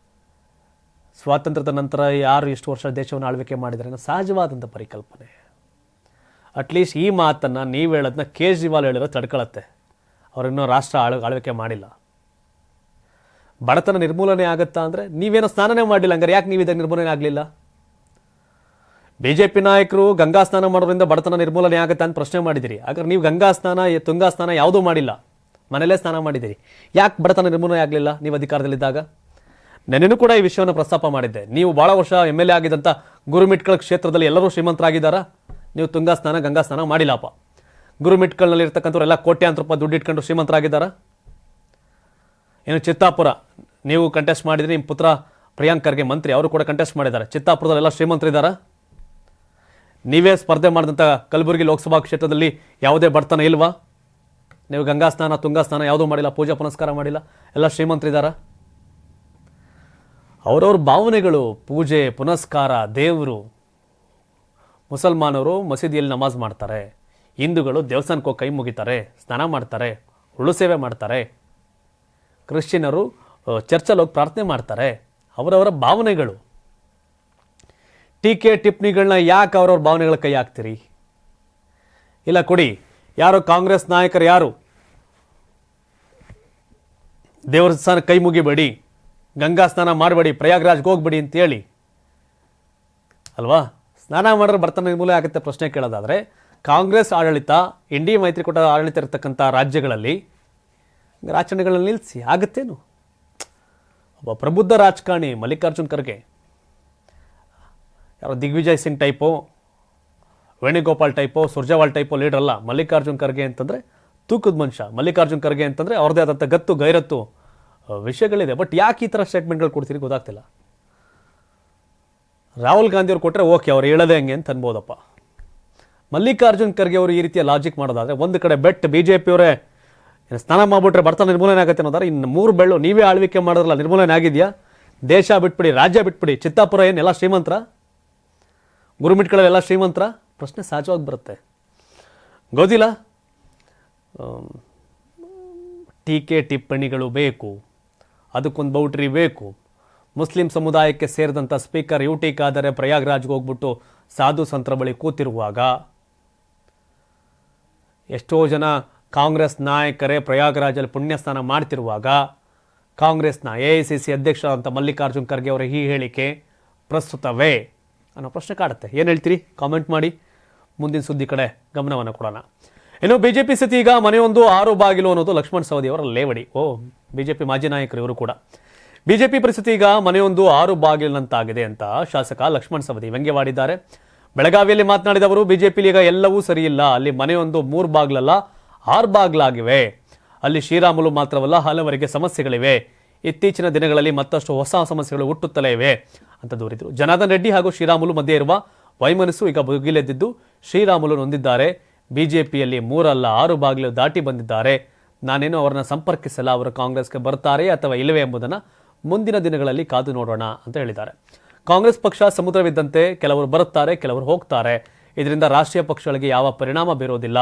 S1: ಸ್ವಾತಂತ್ರ್ಯದ ನಂತರ ಯಾರು ಎಷ್ಟು ವರ್ಷ ದೇಶವನ್ನು ಆಳ್ವಿಕೆ ಮಾಡಿದರೆ ಅನ್ನೋ ಸಹಜವಾದಂಥ ಪರಿಕಲ್ಪನೆ. ಅಟ್ಲೀಸ್ಟ್ ಈ ಮಾತನ್ನು ನೀವು ಹೇಳೋದನ್ನ ಕೇಜ್ರಿವಾಲ್ ಹೇಳಿರೋ ತಡ್ಕೊಳತ್ತೆ. ಅವ್ರಿನ್ನೂ ರಾಷ್ಟ್ರ ಆಳ್ವಿಕೆ ಮಾಡಿಲ್ಲ. ಬಡತನ ನಿರ್ಮೂಲನೆ ಆಗುತ್ತಾ ಅಂದರೆ ನೀವೇನೋ ಸ್ನಾನನೇ ಮಾಡಲಿಲ್ಲ, ಹಂಗಾರೆ ಯಾಕೆ ನೀವು ಇದಕ್ಕೆ ನಿರ್ಮೂಲನೆ ಆಗಲಿಲ್ಲ? BJP ನಾಯಕರು ಗಂಗಾ ಸ್ನಾನ ಮಾಡೋದ್ರಿಂದ ಬಡತನ ನಿರ್ಮೂಲನೆ ಆಗುತ್ತಾ ಅಂತ ಪ್ರಶ್ನೆ ಮಾಡಿದಿರಿ. ಹಾಗಾದ್ರೆ ನೀವು ಗಂಗಾ ಸ್ನಾನ ತುಂಗಾ ಸ್ನಾನ ಯಾವುದೂ ಮಾಡಿಲ್ಲ, ಮನೇಲೇ ಸ್ನಾನ ಮಾಡಿದ್ದೀರಿ. ಯಾಕೆ ಬಡತನ ನಿರ್ಮೂಲನೆ ಆಗಲಿಲ್ಲ ನೀವು ಅಧಿಕಾರದಲ್ಲಿದ್ದಾಗ? ನೆನೆನೂ ಕೂಡ ಈ ವಿಷಯವನ್ನು ಪ್ರಸ್ತಾಪ ಮಾಡಿದ್ದೆ. ನೀವು ಭಾಳ ವರ್ಷ MLA ಆಗಿದ್ದಂಥ ಗುರುಮಿಟ್ಕಲ್ ಕ್ಷೇತ್ರದಲ್ಲಿ ಎಲ್ಲರೂ ಶ್ರೀಮಂತರಾಗಿದ್ದಾರಾ? ನೀವು ತುಂಗಾ ಸ್ನಾನ ಗಂಗಾ ಸ್ನಾನ ಮಾಡಿಲ್ಲಪ್ಪ. ಗುರುಮಿಟ್ಕಲ್ನಲ್ಲಿ ಇರ್ತಕ್ಕಂಥವ್ರೆಲ್ಲ ಕೋಟ್ಯಾಂತರ ರೂಪಾಯಿ ದುಡ್ಡು ಇಟ್ಕೊಂಡು ಶ್ರೀಮಂತರಾಗಿದ್ದಾರಾ? ಏನು ಚಿತ್ತಾಪುರ ನೀವು ಕಂಟೆಸ್ಟ್ ಮಾಡಿದ್ರಿ, ನಿಮ್ಮ ಪುತ್ರ ಪ್ರಿಯಾಂಕ್ ಖರ್ಗೆ ಮಂತ್ರಿ ಅವರು ಕೂಡ ಕಂಟೆಸ್ಟ್ ಮಾಡಿದ್ದಾರೆ. ಚಿತ್ತಾಪುರದಲ್ಲೆಲ್ಲ ಶ್ರೀಮಂತರಿದ್ದಾರಾ? ನೀವೇ ಸ್ಪರ್ಧೆ ಮಾಡಿದಂಥ ಕಲಬುರಗಿ ಲೋಕಸಭಾ ಕ್ಷೇತ್ರದಲ್ಲಿ ಯಾವುದೇ ಬಡತನ ಇಲ್ವಾ? ನೀವು ಗಂಗಾ ಸ್ನಾನ ತುಂಗಾ ಸ್ನಾನ ಯಾವುದೂ ಮಾಡಿಲ್ಲ, ಪೂಜಾ ಪುನಸ್ಕಾರ ಮಾಡಿಲ್ಲ, ಎಲ್ಲ ಶ್ರೀಮಂತರಿದ್ದಾರಾ? ಅವರವ್ರ ಭಾವನೆಗಳು, ಪೂಜೆ ಪುನಸ್ಕಾರ, ದೇವರು. ಮುಸಲ್ಮಾನರು ಮಸೀದಿಯಲ್ಲಿ ನಮಾಜ್ ಮಾಡ್ತಾರೆ, ಹಿಂದೂಗಳು ದೇವಸ್ಥಾನಕ್ಕೆ ಹೋಗಿ ಕೈ ಮುಗಿತಾರೆ, ಸ್ನಾನ ಮಾಡ್ತಾರೆ, ಉಳ್ಳು ಸೇವೆ ಮಾಡ್ತಾರೆ, ಕ್ರಿಶ್ಚಿಯನರು ಚರ್ಚಲ್ಲಿ ಹೋಗಿ ಪ್ರಾರ್ಥನೆ ಮಾಡ್ತಾರೆ. ಅವರವರ ಭಾವನೆಗಳು. ಟೀಕೆ ಟಿಪ್ಪಣಿಗಳನ್ನ ಯಾಕೆ ಅವ್ರವ್ರ ಭಾವನೆಗಳ ಕೈ ಹಾಕ್ತೀರಿ? ಇಲ್ಲ ಕೊಡಿ. ಯಾರು ಕಾಂಗ್ರೆಸ್ ನಾಯಕರು ಯಾರು ದೇವರ ಸ್ಥಾನ ಕೈ ಮುಗಿಬೇಡಿ, ಗಂಗಾ ಸ್ನಾನ ಮಾಡಬೇಡಿ, ಪ್ರಯಾಗ್ರಾಜ್ಗೆ ಹೋಗ್ಬೇಡಿ ಅಂತೇಳಿ ಅಲ್ವಾ? ಸ್ನಾನ ಮಾಡಿದ್ರೆ ಬಡತನ ನಿರ್ಮೂಲನೆ ಆಗುತ್ತೆ ಪ್ರಶ್ನೆ ಕೇಳೋದಾದರೆ, ಕಾಂಗ್ರೆಸ್ ಆಡಳಿತ NDA ಮೈತ್ರಿಕೂಟ ಆಡಳಿತ ಇರತಕ್ಕಂಥ ರಾಜ್ಯಗಳಲ್ಲಿ ಆಚರಣೆಗಳನ್ನು ನಿಲ್ಲಿಸಿ ಆಗುತ್ತೇನು? ಒಬ್ಬ ಪ್ರಬುದ್ಧ ರಾಜಕಾರಣಿ ಮಲ್ಲಿಕಾರ್ಜುನ್ ಖರ್ಗೆ, ಯಾರೋ Digvijay Singh typo, Venugopal typo, Surjewala typo leader ಅಲ್ಲ. ಮಲ್ಲಿಕಾರ್ಜುನ್ ಖರ್ಗೆ ಅಂತಂದರೆ ತೂಕದ ಮನುಷ್ಯ. ಮಲ್ಲಿಕಾರ್ಜುನ್ ಖರ್ಗೆ ಅಂತಂದರೆ ಅವ್ರದ್ದೇ ಆದಂಥ ಗತ್ತು ಗೈರತ್ತು ವಿಷಯಗಳಿದೆ. ಬಟ್ ಯಾಕೆ ಈ ಥರ ಸ್ಟೇಟ್ಮೆಂಟ್ಗಳು ಕೊಡ್ತೀರಿ ಗೊತ್ತಾಗ್ತಿಲ್ಲ. ರಾಹುಲ್ ಗಾಂಧಿ ಅವ್ರು ಕೊಟ್ಟರೆ ಓಕೆ, ಅವ್ರು ಹೇಳೋದೇ ಹಂಗೆ ಅಂತ ಅನ್ಬೋದಪ್ಪ. ಮಲ್ಲಿಕಾರ್ಜುನ್ ಖರ್ಗೆ ಅವರು ಈ ರೀತಿಯ ಲಾಜಿಕ್ ಮಾಡೋದಾದರೆ, ಒಂದು ಕಡೆ ಬೆಟ್ BJP ಅವರೇ ಸ್ನಾನ ಮಾಡಿಬಿಟ್ರೆ ಬಡತನ ನಿರ್ಮೂಲನೆ ಆಗುತ್ತೆ ಅನ್ನೋದಾದ್ರೆ, ಇನ್ನು 3 ಬೆಳ್ಳು ನೀವೇ ಆಳ್ವಿಕೆ ಮಾಡೋದ್ರಲ್ಲ, ನಿರ್ಮೂಲನೆ ಆಗಿದೆಯಾ? ದೇಶ ಬಿಟ್ಬಿಡಿ, ರಾಜ್ಯ ಬಿಟ್ಬಿಡಿ. ಚಿತ್ತಾಪುರ ಏನೆಲ್ಲ ಶ್ರೀಮಂತರ? ಗುರುಮಿಟ್ಗಳೆಲ್ಲ ಶ್ರೀಮಂತರ? ಪ್ರಶ್ನೆ ಸಹಜವಾಗಿ ಬರುತ್ತೆ. ಗೊತ್ತಿಲ್ಲ. ಟೀಕೆ ಟಿಪ್ಪಣಿಗಳು ಬೇಕು, ಅದಕ್ಕೊಂದು ಬೌಟ್ರಿ ಬೇಕು. ಮುಸ್ಲಿಂ ಸಮುದಾಯಕ್ಕೆ ಸೇರಿದಂಥ ಸ್ಪೀಕರ್ UT ಖಾದರ್ ಪ್ರಯಾಗ್ರಾಜ್ಗೆ ಹೋಗ್ಬಿಟ್ಟು ಸಾಧು ಸಂತರ ಬಳಿ ಕೂತಿರುವಾಗ, ಎಷ್ಟೋ ಜನ ಕಾಂಗ್ರೆಸ್ ನಾಯಕರೇ ಪ್ರಯಾಗ್ರಾಜಲ್ಲಿ ಪುಣ್ಯಸ್ನಾನ ಮಾಡ್ತಿರುವಾಗ, ಕಾಂಗ್ರೆಸ್ನ AICC ಅಧ್ಯಕ್ಷ ಅಂತ ಮಲ್ಲಿಕಾರ್ಜುನ್ ಖರ್ಗೆ ಅವರ ಈ ಹೇಳಿಕೆ ಪ್ರಸ್ತುತವೇ ಅನ್ನೋ ಪ್ರಶ್ನೆ ಕಾಡುತ್ತೆ. ಏನು ಹೇಳ್ತೀರಿ? ಕಾಮೆಂಟ್ ಮಾಡಿ. ಮುಂದಿನ ಸುದ್ದಿ ಕಡೆ ಗಮನವನ್ನು ಕೊಡೋಣ. ಇನ್ನು BJP ಸ್ಥಿತಿ ಈಗ ಮನೆಯೊಂದು 6 ಬಾಗಿಲು ಅನ್ನೋದು ಲಕ್ಷ್ಮಣ್ ಸವದಿ ಅವರ ಲೇವಡಿ. BJP ಮಾಜಿ ನಾಯಕರು ಇವರು ಕೂಡ. BJP ಪರಿಸ್ಥಿತಿ ಈಗ ಮನೆಯೊಂದು 6 ಬಾಗಿಲಿನಂತಾಗಿದೆ ಅಂತ ಶಾಸಕ ಲಕ್ಷ್ಮಣ್ ಸವದಿ ವ್ಯಂಗ್ಯವಾಡಿದ್ದಾರೆ. ಬೆಳಗಾವಿಯಲ್ಲಿ ಮಾತನಾಡಿದವರು, BJPಲಿ ಈಗ ಎಲ್ಲವೂ ಸರಿಯಿಲ್ಲ, ಅಲ್ಲಿ ಮನೆಯೊಂದು 3 ಬಾಗಿಲಲ್ಲ 6 ಬಾಗಿಲಾಗಿವೆ. ಅಲ್ಲಿ ಶ್ರೀರಾಮುಲು ಮಾತ್ರವಲ್ಲ, ಹಲವರಿಗೆ ಸಮಸ್ಯೆಗಳಿವೆ. ಇತ್ತೀಚಿನ ದಿನಗಳಲ್ಲಿ ಮತ್ತಷ್ಟು ಹೊಸ ಸಮಸ್ಯೆಗಳು ಹುಟ್ಟುತ್ತಲೇ ಇವೆ ಅಂತ ದೂರಿದರು. ಜನಾರ್ದನ್ ರೆಡ್ಡಿ ಹಾಗೂ ಶ್ರೀರಾಮುಲು ಮಧ್ಯೆ ಇರುವ ವೈಮನಸ್ಸು ಈಗ ಭುಗಿಲೆದ್ದಿದ್ದು, ಶ್ರೀರಾಮುಲು ನೊಂದಿದ್ದಾರೆ. BJPಯಲ್ಲಿ 3 ಅಲ್ಲ 6 ಬಾಗಿಲು ದಾಟಿ ಬಂದಿದ್ದಾರೆ. ನಾನೇನು ಅವರನ್ನ ಸಂಪರ್ಕಿಸಲ್ಲ. ಅವರು ಕಾಂಗ್ರೆಸ್ಗೆ ಬರ್ತಾರೆ ಅಥವಾ ಇಲ್ಲವೇ ಎಂಬುದನ್ನು ಮುಂದಿನ ದಿನಗಳಲ್ಲಿ ಕಾದು ನೋಡೋಣ ಅಂತ ಹೇಳಿದ್ದಾರೆ. ಕಾಂಗ್ರೆಸ್ ಪಕ್ಷ ಸಮುದ್ರವಿದ್ದಂತೆ, ಕೆಲವರು ಬರುತ್ತಾರೆ, ಕೆಲವರು ಹೋಗ್ತಾರೆ. ಇದರಿಂದ ರಾಷ್ಟ್ರೀಯ ಪಕ್ಷಗಳಿಗೆ ಯಾವ ಪರಿಣಾಮ ಬೀರೋದಿಲ್ಲ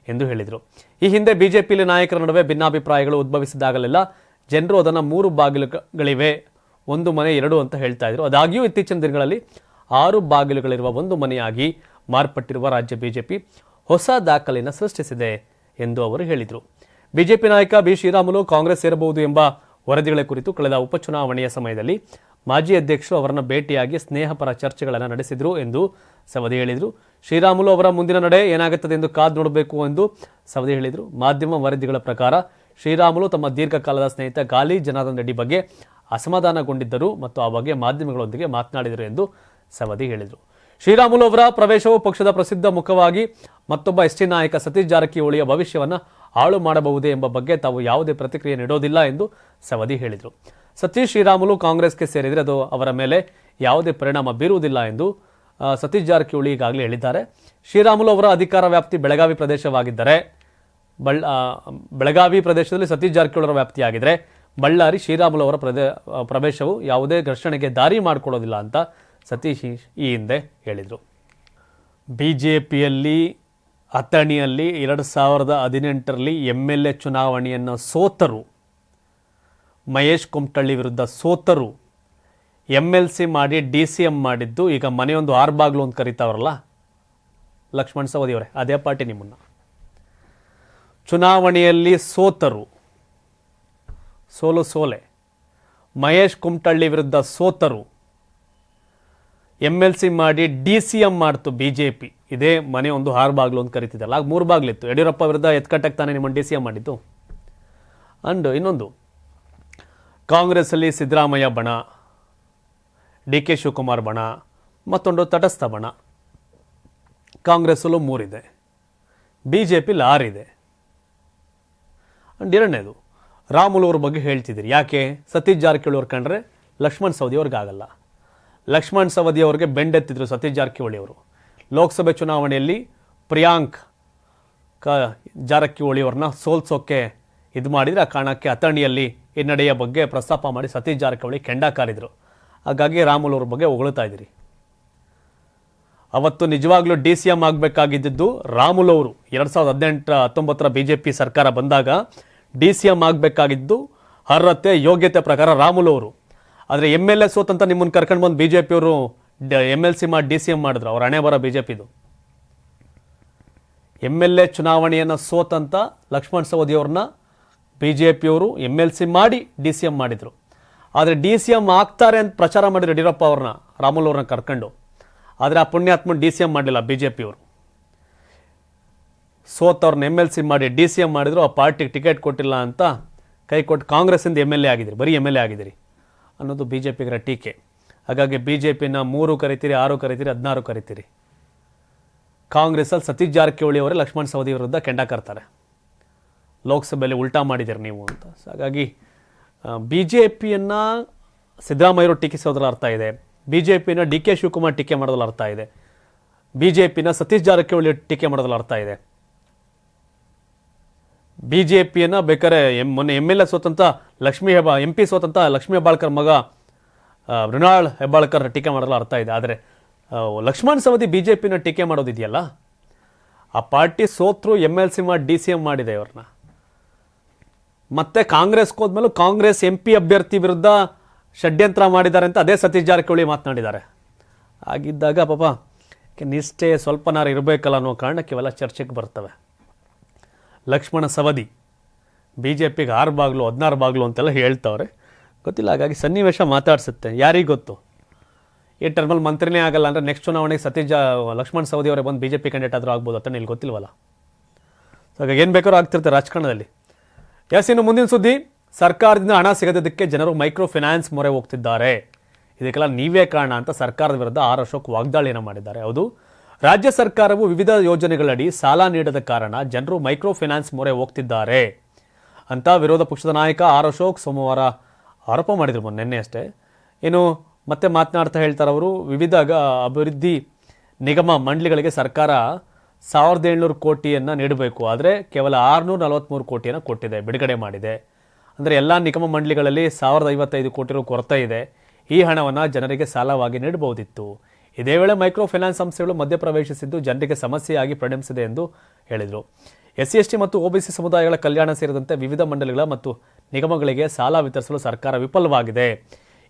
S1: ಎಂದು ಹೇಳಿದರು. ಈ ಹಿಂದೆ BJPಲಿ ನಾಯಕರ ನಡುವೆ ಭಿನ್ನಾಭಿಪ್ರಾಯಗಳು ಉದ್ಭವಿಸಿದಾಗಲೆಲ್ಲ ಜನರು ಅದನ್ನು 3 ಬಾಗಿಲುಗಳಿವೆ, 1 ಮನೆ 2 ಅಂತ ಹೇಳ್ತಾ ಇದ್ರು. ಆದಾಗ್ಯೂ ಇತ್ತೀಚಿನ ದಿನಗಳಲ್ಲಿ 6 ಬಾಗಿಲುಗಳಿರುವ 1 ಮನೆಯಾಗಿ ಮಾರ್ಪಟ್ಟಿರುವ ರಾಜ್ಯ BJP ಹೊಸ ದಾಖಲೆಯನ್ನು ಸೃಷ್ಟಿಸಿದೆ ಎಂದು ಅವರು ಹೇಳಿದರು. BJP ನಾಯಕ ಬಿ ಶ್ರೀರಾಮುಲು ಕಾಂಗ್ರೆಸ್ ಸೇರಬಹುದು ಎಂಬ ವರದಿಗಳ ಕುರಿತು ಕಳೆದ ಉಪಚುನಾವಣೆಯ ಸಮಯದಲ್ಲಿ ಮಾಜಿ ಅಧ್ಯಕ್ಷರು ಅವರನ್ನು ಭೇಟಿಯಾಗಿ ಸ್ನೇಹಪರ ಚರ್ಚೆಗಳನ್ನು ನಡೆಸಿದರು ಎಂದು ಸವದಿ ಹೇಳಿದರು. ಶ್ರೀರಾಮುಲು ಅವರ ಮುಂದಿನ ನಡೆ ಏನಾಗುತ್ತದೆ ಎಂದು ಕಾದು ನೋಡಬೇಕು ಎಂದು ಸವದಿ ಹೇಳಿದರು. ಮಾಧ್ಯಮ ವರದಿಗಳ ಪ್ರಕಾರ ಶ್ರೀರಾಮುಲು ತಮ್ಮ ದೀರ್ಘಕಾಲದ ಸ್ನೇಹಿತ ಗಾಲಿ ಜನಾರ್ದನ್ ರೆಡ್ಡಿ ಬಗ್ಗೆ ಅಸಮಾಧಾನಗೊಂಡಿದ್ದರು ಮತ್ತು ಆ ಬಗ್ಗೆ ಮಾಧ್ಯಮಗಳೊಂದಿಗೆ ಮಾತನಾಡಿದರು ಎಂದು ಸವದಿ ಹೇಳಿದರು. ಶ್ರೀರಾಮುಲು ಅವರ ಪ್ರವೇಶವು ಪಕ್ಷದ ಪ್ರಸಿದ್ಧ ಮುಖವಾಗಿ ಮತ್ತೊಬ್ಬ ST ನಾಯಕ ಸತೀಶ್ ಜಾರಕಿಹೊಳಿಯ ಭವಿಷ್ಯವನ್ನು ಹಾಳು ಮಾಡಬಹುದೇ ಎಂಬ ಬಗ್ಗೆ ತಾವು ಯಾವುದೇ ಪ್ರತಿಕ್ರಿಯೆ ನೀಡೋದಿಲ್ಲ ಎಂದು ಸವದಿ ಹೇಳಿದರು. ಸತೀಶ್ ಶ್ರೀರಾಮುಲು ಕಾಂಗ್ರೆಸ್ಗೆ ಸೇರಿದರೆ ಅದು ಅವರ ಮೇಲೆ ಯಾವುದೇ ಪರಿಣಾಮ ಬೀರುವುದಿಲ್ಲ ಎಂದು ಸತೀಶ್ ಜಾರಕಿಹೊಳಿ ಈಗಾಗಲೇ ಹೇಳಿದ್ದಾರೆ. ಶ್ರೀರಾಮುಲು ಅವರ ಅಧಿಕಾರ ವ್ಯಾಪ್ತಿ ಬೆಳಗಾವಿ ಪ್ರದೇಶವಾಗಿದ್ದರೆ ಬೆಳಗಾವಿ ಪ್ರದೇಶದಲ್ಲಿ ಸತೀಶ್ ಜಾರಕಿಹೊಳಿ ಅವರ ವ್ಯಾಪ್ತಿಯಾಗಿದ್ದರೆ ಬಳ್ಳಾರಿ ಶ್ರೀರಾಮುಲು ಅವರ ಪ್ರವೇಶವು ಯಾವುದೇ ಘರ್ಷಣೆಗೆ ದಾರಿ ಮಾಡಿಕೊಡೋದಿಲ್ಲ ಅಂತ ಸತೀಶ್ ಈ ಹಿಂದೆ ಹೇಳಿದರು. ಬಿಜೆಪಿಯಲ್ಲಿ ಅಥಣಿಯಲ್ಲಿ 2018ರಲ್ಲಿ MLA ಚುನಾವಣೆಯನ್ನು ಸೋತರು, ಮಹೇಶ್ ಕುಮಟಳ್ಳಿ ವಿರುದ್ಧ ಸೋತರು, MLC ಮಾಡಿ DCM ಮಾಡಿದ್ದು ಈಗ ಮನೆಯೊಂದು 6 ಬಾಗ್ಲು ಅಂತ ಕರೀತಾವ್ರಲ್ಲ ಲಕ್ಷ್ಮಣ್ ಸವದಿ ಅವರೇ, ಅದೇ ಪಾರ್ಟಿ ನಿಮ್ಮನ್ನ. ಚುನಾವಣೆಯಲ್ಲಿ ಸೋತರು, ಸೋಲೆ ಮಹೇಶ್ ಕುಮಟಳ್ಳಿ ವಿರುದ್ಧ ಸೋತರು, MLC ಮಾಡಿ DCM ಮಾಡ್ತು ಬಿಜೆಪಿ, ಇದೇ ಮನೆ ಒಂದು 6 ಬಾಗ್ಲು ಅಂತ ಕರಿತಿದ್ದಲ್ಲ, ಆಗ 3 ಬಾಗ್ಲಿತ್ತು. ಯಡಿಯೂರಪ್ಪ ವಿರುದ್ಧ ಎತ್ಕಟ್ಟಕ್ಕೆ ತಾನೇ ನಿಮ್ಮನ್ನು DCM ಮಾಡಿದ್ದು. ಅಂಡ್ ಇನ್ನೊಂದು, ಕಾಂಗ್ರೆಸ್ ಅಲ್ಲಿ ಸಿದ್ದರಾಮಯ್ಯ ಬಣ, DK ಶಿವಕುಮಾರ್ ಬಣ, ಮತ್ತೊಂದು ತಟಸ್ಥ ಬಣ. ಕಾಂಗ್ರೆಸ್ಸಲ್ಲೂ 3 ಇದೆ, ಬಿಜೆಪಿಲಿ 6 ಇದೆ. ಅಂಡ್ ಎರಡನೇದು, ರಾಮುಲು ಅವ್ರ ಬಗ್ಗೆ ಹೇಳ್ತಿದ್ದೀರಿ. ಯಾಕೆ? ಸತೀಶ್ ಜಾರಕಿಹೊಳಿ ಅವ್ರು ಕಂಡ್ರೆ ಲಕ್ಷ್ಮಣ್ ಸವದಿ ಅವ್ರಿಗಾಗಲ್ಲ. ಲಕ್ಷ್ಮಣ್ ಸವದಿ ಅವ್ರಿಗೆ ಬೆಂಡೆತ್ತಿದ್ರು ಸತೀಶ್ ಜಾರಕಿಹೊಳಿ ಅವರು. ಲೋಕಸಭೆ ಚುನಾವಣೆಯಲ್ಲಿ ಪ್ರಿಯಾಂಕ್ ಜಾರಕಿಹೊಳಿ ಅವ್ರನ್ನ ಸೋಲ್ಸೋಕ್ಕೆ ಇದು ಮಾಡಿದರೆ, ಆ ಕಾರಣಕ್ಕೆ ಅಥಣಿಯಲ್ಲಿ ಹಿನ್ನಡೆಯ ಬಗ್ಗೆ ಪ್ರಸ್ತಾಪ ಮಾಡಿ ಸತೀಶ್ ಜಾರಕಿಹೊಳಿ ಕೆಂಡ ಕಾರಿದ್ರು. ಹಾಗಾಗಿ ರಾಮುಲು ಅವ್ರ ಬಗ್ಗೆ ಹೊಗಳ್ತಾ ಇದ್ದೀರಿ. ಅವತ್ತು ನಿಜವಾಗ್ಲೂ DCM ಆಗಬೇಕಾಗಿದ್ದು ರಾಮುಲು ಅವರು. 2018-19 BJP ಸರ್ಕಾರ ಬಂದಾಗ DCM ಆಗಬೇಕಾಗಿದ್ದು ಅರ್ಹತೆ ಯೋಗ್ಯತೆ ಪ್ರಕಾರ ರಾಮುಲು ಅವರು. ಆದರೆ MLA ಸೋತಂತ ನಿಮ್ಮನ್ನು ಕರ್ಕೊಂಡು ಬಂದು ಬಿಜೆಪಿಯವರು MLC ಮಾಡಿ DCM ಮಾಡಿದ್ರು. ಅವ್ರ ಹಣೆ ಬರ ಬಿಜೆಪಿದು. MLA ಚುನಾವಣೆಯನ್ನು ಸೋತಂತ ಲಕ್ಷ್ಮಣ್ ಸವದಿ ಅವ್ರನ್ನ ಬಿಜೆಪಿಯವರು MLC ಮಾಡಿ DCM ಮಾಡಿದ್ರು. ಆದರೆ DCM ಆಗ್ತಾರೆ ಅಂತ ಪ್ರಚಾರ ಮಾಡಿದ್ರು ಯಡಿಯೂರಪ್ಪ ಅವ್ರನ್ನ, ರಾಮುಲು ಅವ್ರನ್ನ ಕರ್ಕೊಂಡು. ಆದರೆ ಆ ಪುಣ್ಯಾತ್ಮನ DCM ಮಾಡಲಿಲ್ಲ ಬಿಜೆಪಿಯವರು. ಸೋತವ್ರನ್ನ MLC ಮಾಡಿ DCM ಮಾಡಿದ್ರು. ಆ ಪಾರ್ಟಿಗೆ ಟಿಕೆಟ್ ಕೊಟ್ಟಿಲ್ಲ ಅಂತ ಕೈ ಕೊಟ್ಟು ಕಾಂಗ್ರೆಸ್ಸಿಂದ MLA ಆಗಿದ್ರಿ, ಬರೀ MLA ಆಗಿದ್ದೀರಿ ಅನ್ನೋದು ಬಿಜೆಪಿಗರ ಟೀಕೆ. ಹಾಗಾಗಿ ಬಿಜೆಪಿನ 3 ಕರಿತೀರಿ, 6 ಕರಿತೀರಿ, 16 ಕರಿತೀರಿ. ಕಾಂಗ್ರೆಸ್ಸಲ್ಲಿ ಸತೀಶ್ ಜಾರಕಿಹೊಳಿ ಅವರೇ ಲಕ್ಷ್ಮಣ್ ಸವದಿ ವಿರುದ್ಧ ಕೆಂಡ ಕರ್ತಾರೆ. ಲೋಕಸಭೆಯಲ್ಲಿ ಉಲ್ಟಾ ಮಾಡಿದ್ದೀರಿ ನೀವು ಅಂತ. ಹಾಗಾಗಿ ಬಿಜೆಪಿಯನ್ನು ಸಿದ್ದರಾಮಯ್ಯವರು ಟೀಕಿಸೋದ್ರಲ್ಲಿ ಅರ್ಥ ಇದೆ, ಬಿಜೆಪಿನ DK ಶಿವಕುಮಾರ್ ಟೀಕೆ ಮಾಡೋದ್ರಲ್ಲಿ ಅರ್ಥ ಇದೆ, ಬಿಜೆಪಿನ ಸತೀಶ್ ಜಾರಕಿಹೊಳಿ ಟೀಕೆ ಮಾಡೋದ್ರಲ್ಲಿ ಅರ್ಥ ಇದೆ. ಬಿಜೆಪಿಯನ್ನು ಬೇಕಾದ್ರೆ ಮೊನ್ನೆ MLA ಸೋತಂತ MP ಸೋತಂತ ಲಕ್ಷ್ಮೀ ಹೆಬ್ಬಾಳ್ಕರ್ ಮಗ ಮೃಣಾಲ್ ಹೆಬ್ಬಾಳ್ಕರ್ ಟೀಕೆ ಮಾಡೋದ್ರಲ್ಲಿ ಅರ್ಥ ಇದೆ. ಆದರೆ ಲಕ್ಷ್ಮಣ್ ಸವದಿ ಬಿಜೆಪಿನ ಟೀಕೆ ಮಾಡೋದಿದೆಯಲ್ಲ, ಆ ಪಾರ್ಟಿ ಸೋತ್ರು MLC ಮಾಡಿ DCM ಮಾಡಿದೆ ಅವ್ರನ್ನ. ಮತ್ತೆ ಕಾಂಗ್ರೆಸ್ಗೆ ಹೋದ್ಮೇಲೂ ಕಾಂಗ್ರೆಸ್ MP ಅಭ್ಯರ್ಥಿ ವಿರುದ್ಧ ಷಡ್ಯಂತ್ರ ಮಾಡಿದ್ದಾರೆ ಅಂತ ಅದೇ ಸತೀಶ್ ಜಾರಕಿಹೊಳಿ ಮಾತನಾಡಿದ್ದಾರೆ. ಆಗಿದ್ದಾಗ ಪಾಪ ನಿಷ್ಠೆ ಸ್ವಲ್ಪನಾರು ಇರಬೇಕಲ್ಲ ಅನ್ನೋ ಕಾರಣಕ್ಕೆ ಇವೆಲ್ಲ ಚರ್ಚೆಗೆ ಬರ್ತವೆ. ಲಕ್ಷ್ಮಣ ಸವದಿ ಬಿಜೆಪಿಗೆ 6 ಬಾಗ್ಲು 16 ಬಾಗ್ಲು ಅಂತೆಲ್ಲ ಹೇಳ್ತವ್ರೆ, ಗೊತ್ತಿಲ್ಲ. ಹಾಗಾಗಿ ಸನ್ನಿವೇಶ ಮಾತಾಡ್ಸುತ್ತೆ, ಯಾರಿಗೆ ಗೊತ್ತು. ಈ ಟರ್ಮಲ್ಲಿ ಮಂತ್ರಿನೇ ಆಗಲ್ಲ ಅಂದರೆ ನೆಕ್ಸ್ಟ್ ಚುನಾವಣೆಗೆ ಲಕ್ಷ್ಮಣ್ ಸವದಿ ಅವರೇ ಬಂದು BJP ಕ್ಯಾಂಡಿಡೇಟ್ ಆದರೂ ಆಗ್ಬೋದು ಅಂತ ಇಲ್ಲಿ ಗೊತ್ತಿಲ್ವಲ್ಲ. ಹಾಗಾಗಿ ಏನು ಬೇಕಾದ್ರೂ ಆಗ್ತಿರ್ತಾರೆ ರಾಜಕಾರಣದಲ್ಲಿ. ಇನ್ನು ಮುಂದಿನ ಸುದ್ದಿ, ಸರ್ಕಾರದಿಂದ ಹಣ ಸಿಗದಿದ್ದಕ್ಕೆ ಜನರು ಮೈಕ್ರೋ ಫೈನಾನ್ಸ್ ಮೊರೆ ಹೋಗ್ತಿದ್ದಾರೆ, ಇದಕ್ಕೆಲ್ಲ ನೀವೇ ಕಾರಣ ಅಂತ ಸರ್ಕಾರದ ವಿರುದ್ಧ ಆರ್ ಅಶೋಕ್ ವಾಗ್ದಾಳಿಯನ್ನು ಮಾಡಿದ್ದಾರೆ. ಹೌದು, ರಾಜ್ಯ ಸರ್ಕಾರವು ವಿವಿಧ ಯೋಜನೆಗಳಡಿ ಸಾಲ ನೀಡದ ಕಾರಣ ಜನರು ಮೈಕ್ರೋ ಫೈನಾನ್ಸ್ ಮೊರೆ ಹೋಗ್ತಿದ್ದಾರೆ ಅಂತ ವಿರೋಧ ಪಕ್ಷದ ನಾಯಕ ಆರ್ ಅಶೋಕ್ ಸೋಮವಾರ ಆರೋಪ ಮಾಡಿದ್ರು, ನಿನ್ನೆ ಅಷ್ಟೇ. ಇನ್ನು ಮತ್ತೆ ಮಾತನಾಡ್ತಾ ಹೇಳ್ತಾರೆ ಅವರು, ವಿವಿಧ ಅಭಿವೃದ್ಧಿ ನಿಗಮ ಮಂಡಳಿಗಳಿಗೆ ಸರ್ಕಾರ 1700 ಕೋಟಿಯನ್ನು ನೀಡಬೇಕು, ಆದರೆ ಕೇವಲ 643 ಕೋಟಿಯನ್ನು ಕೊಟ್ಟಿದೆ, ಬಿಡುಗಡೆ ಮಾಡಿದೆ. ಅಂದರೆ ಎಲ್ಲ ನಿಗಮ ಮಂಡಳಿಗಳಲ್ಲಿ 1055 ಕೋಟಿ ರು ಕೊರತೆ ಇದೆ. ಈ ಹಣವನ್ನು ಜನರಿಗೆ ಸಾಲವಾಗಿ ನೀಡಬಹುದಿತ್ತು. ಇದೇ ವೇಳೆ ಮೈಕ್ರೋ ಫೈನಾನ್ಸ್ ಸಂಸ್ಥೆಗಳು ಮಧ್ಯಪ್ರವೇಶಿಸಿದ್ದು ಜನರಿಗೆ ಸಮಸ್ಯೆಯಾಗಿ ಪರಿಣಮಿಸಿದೆ ಎಂದು ಹೇಳಿದರು. SC/ST ಮತ್ತು OBC ಸಮುದಾಯಗಳ ಕಲ್ಯಾಣ ಸೇರಿದಂತೆ ವಿವಿಧ ಮಂಡಳಿಗಳ ಮತ್ತು ನಿಗಮಗಳಿಗೆ ಸಾಲ ವಿತರಿಸಲು ಸರ್ಕಾರ ವಿಫಲವಾಗಿದೆ.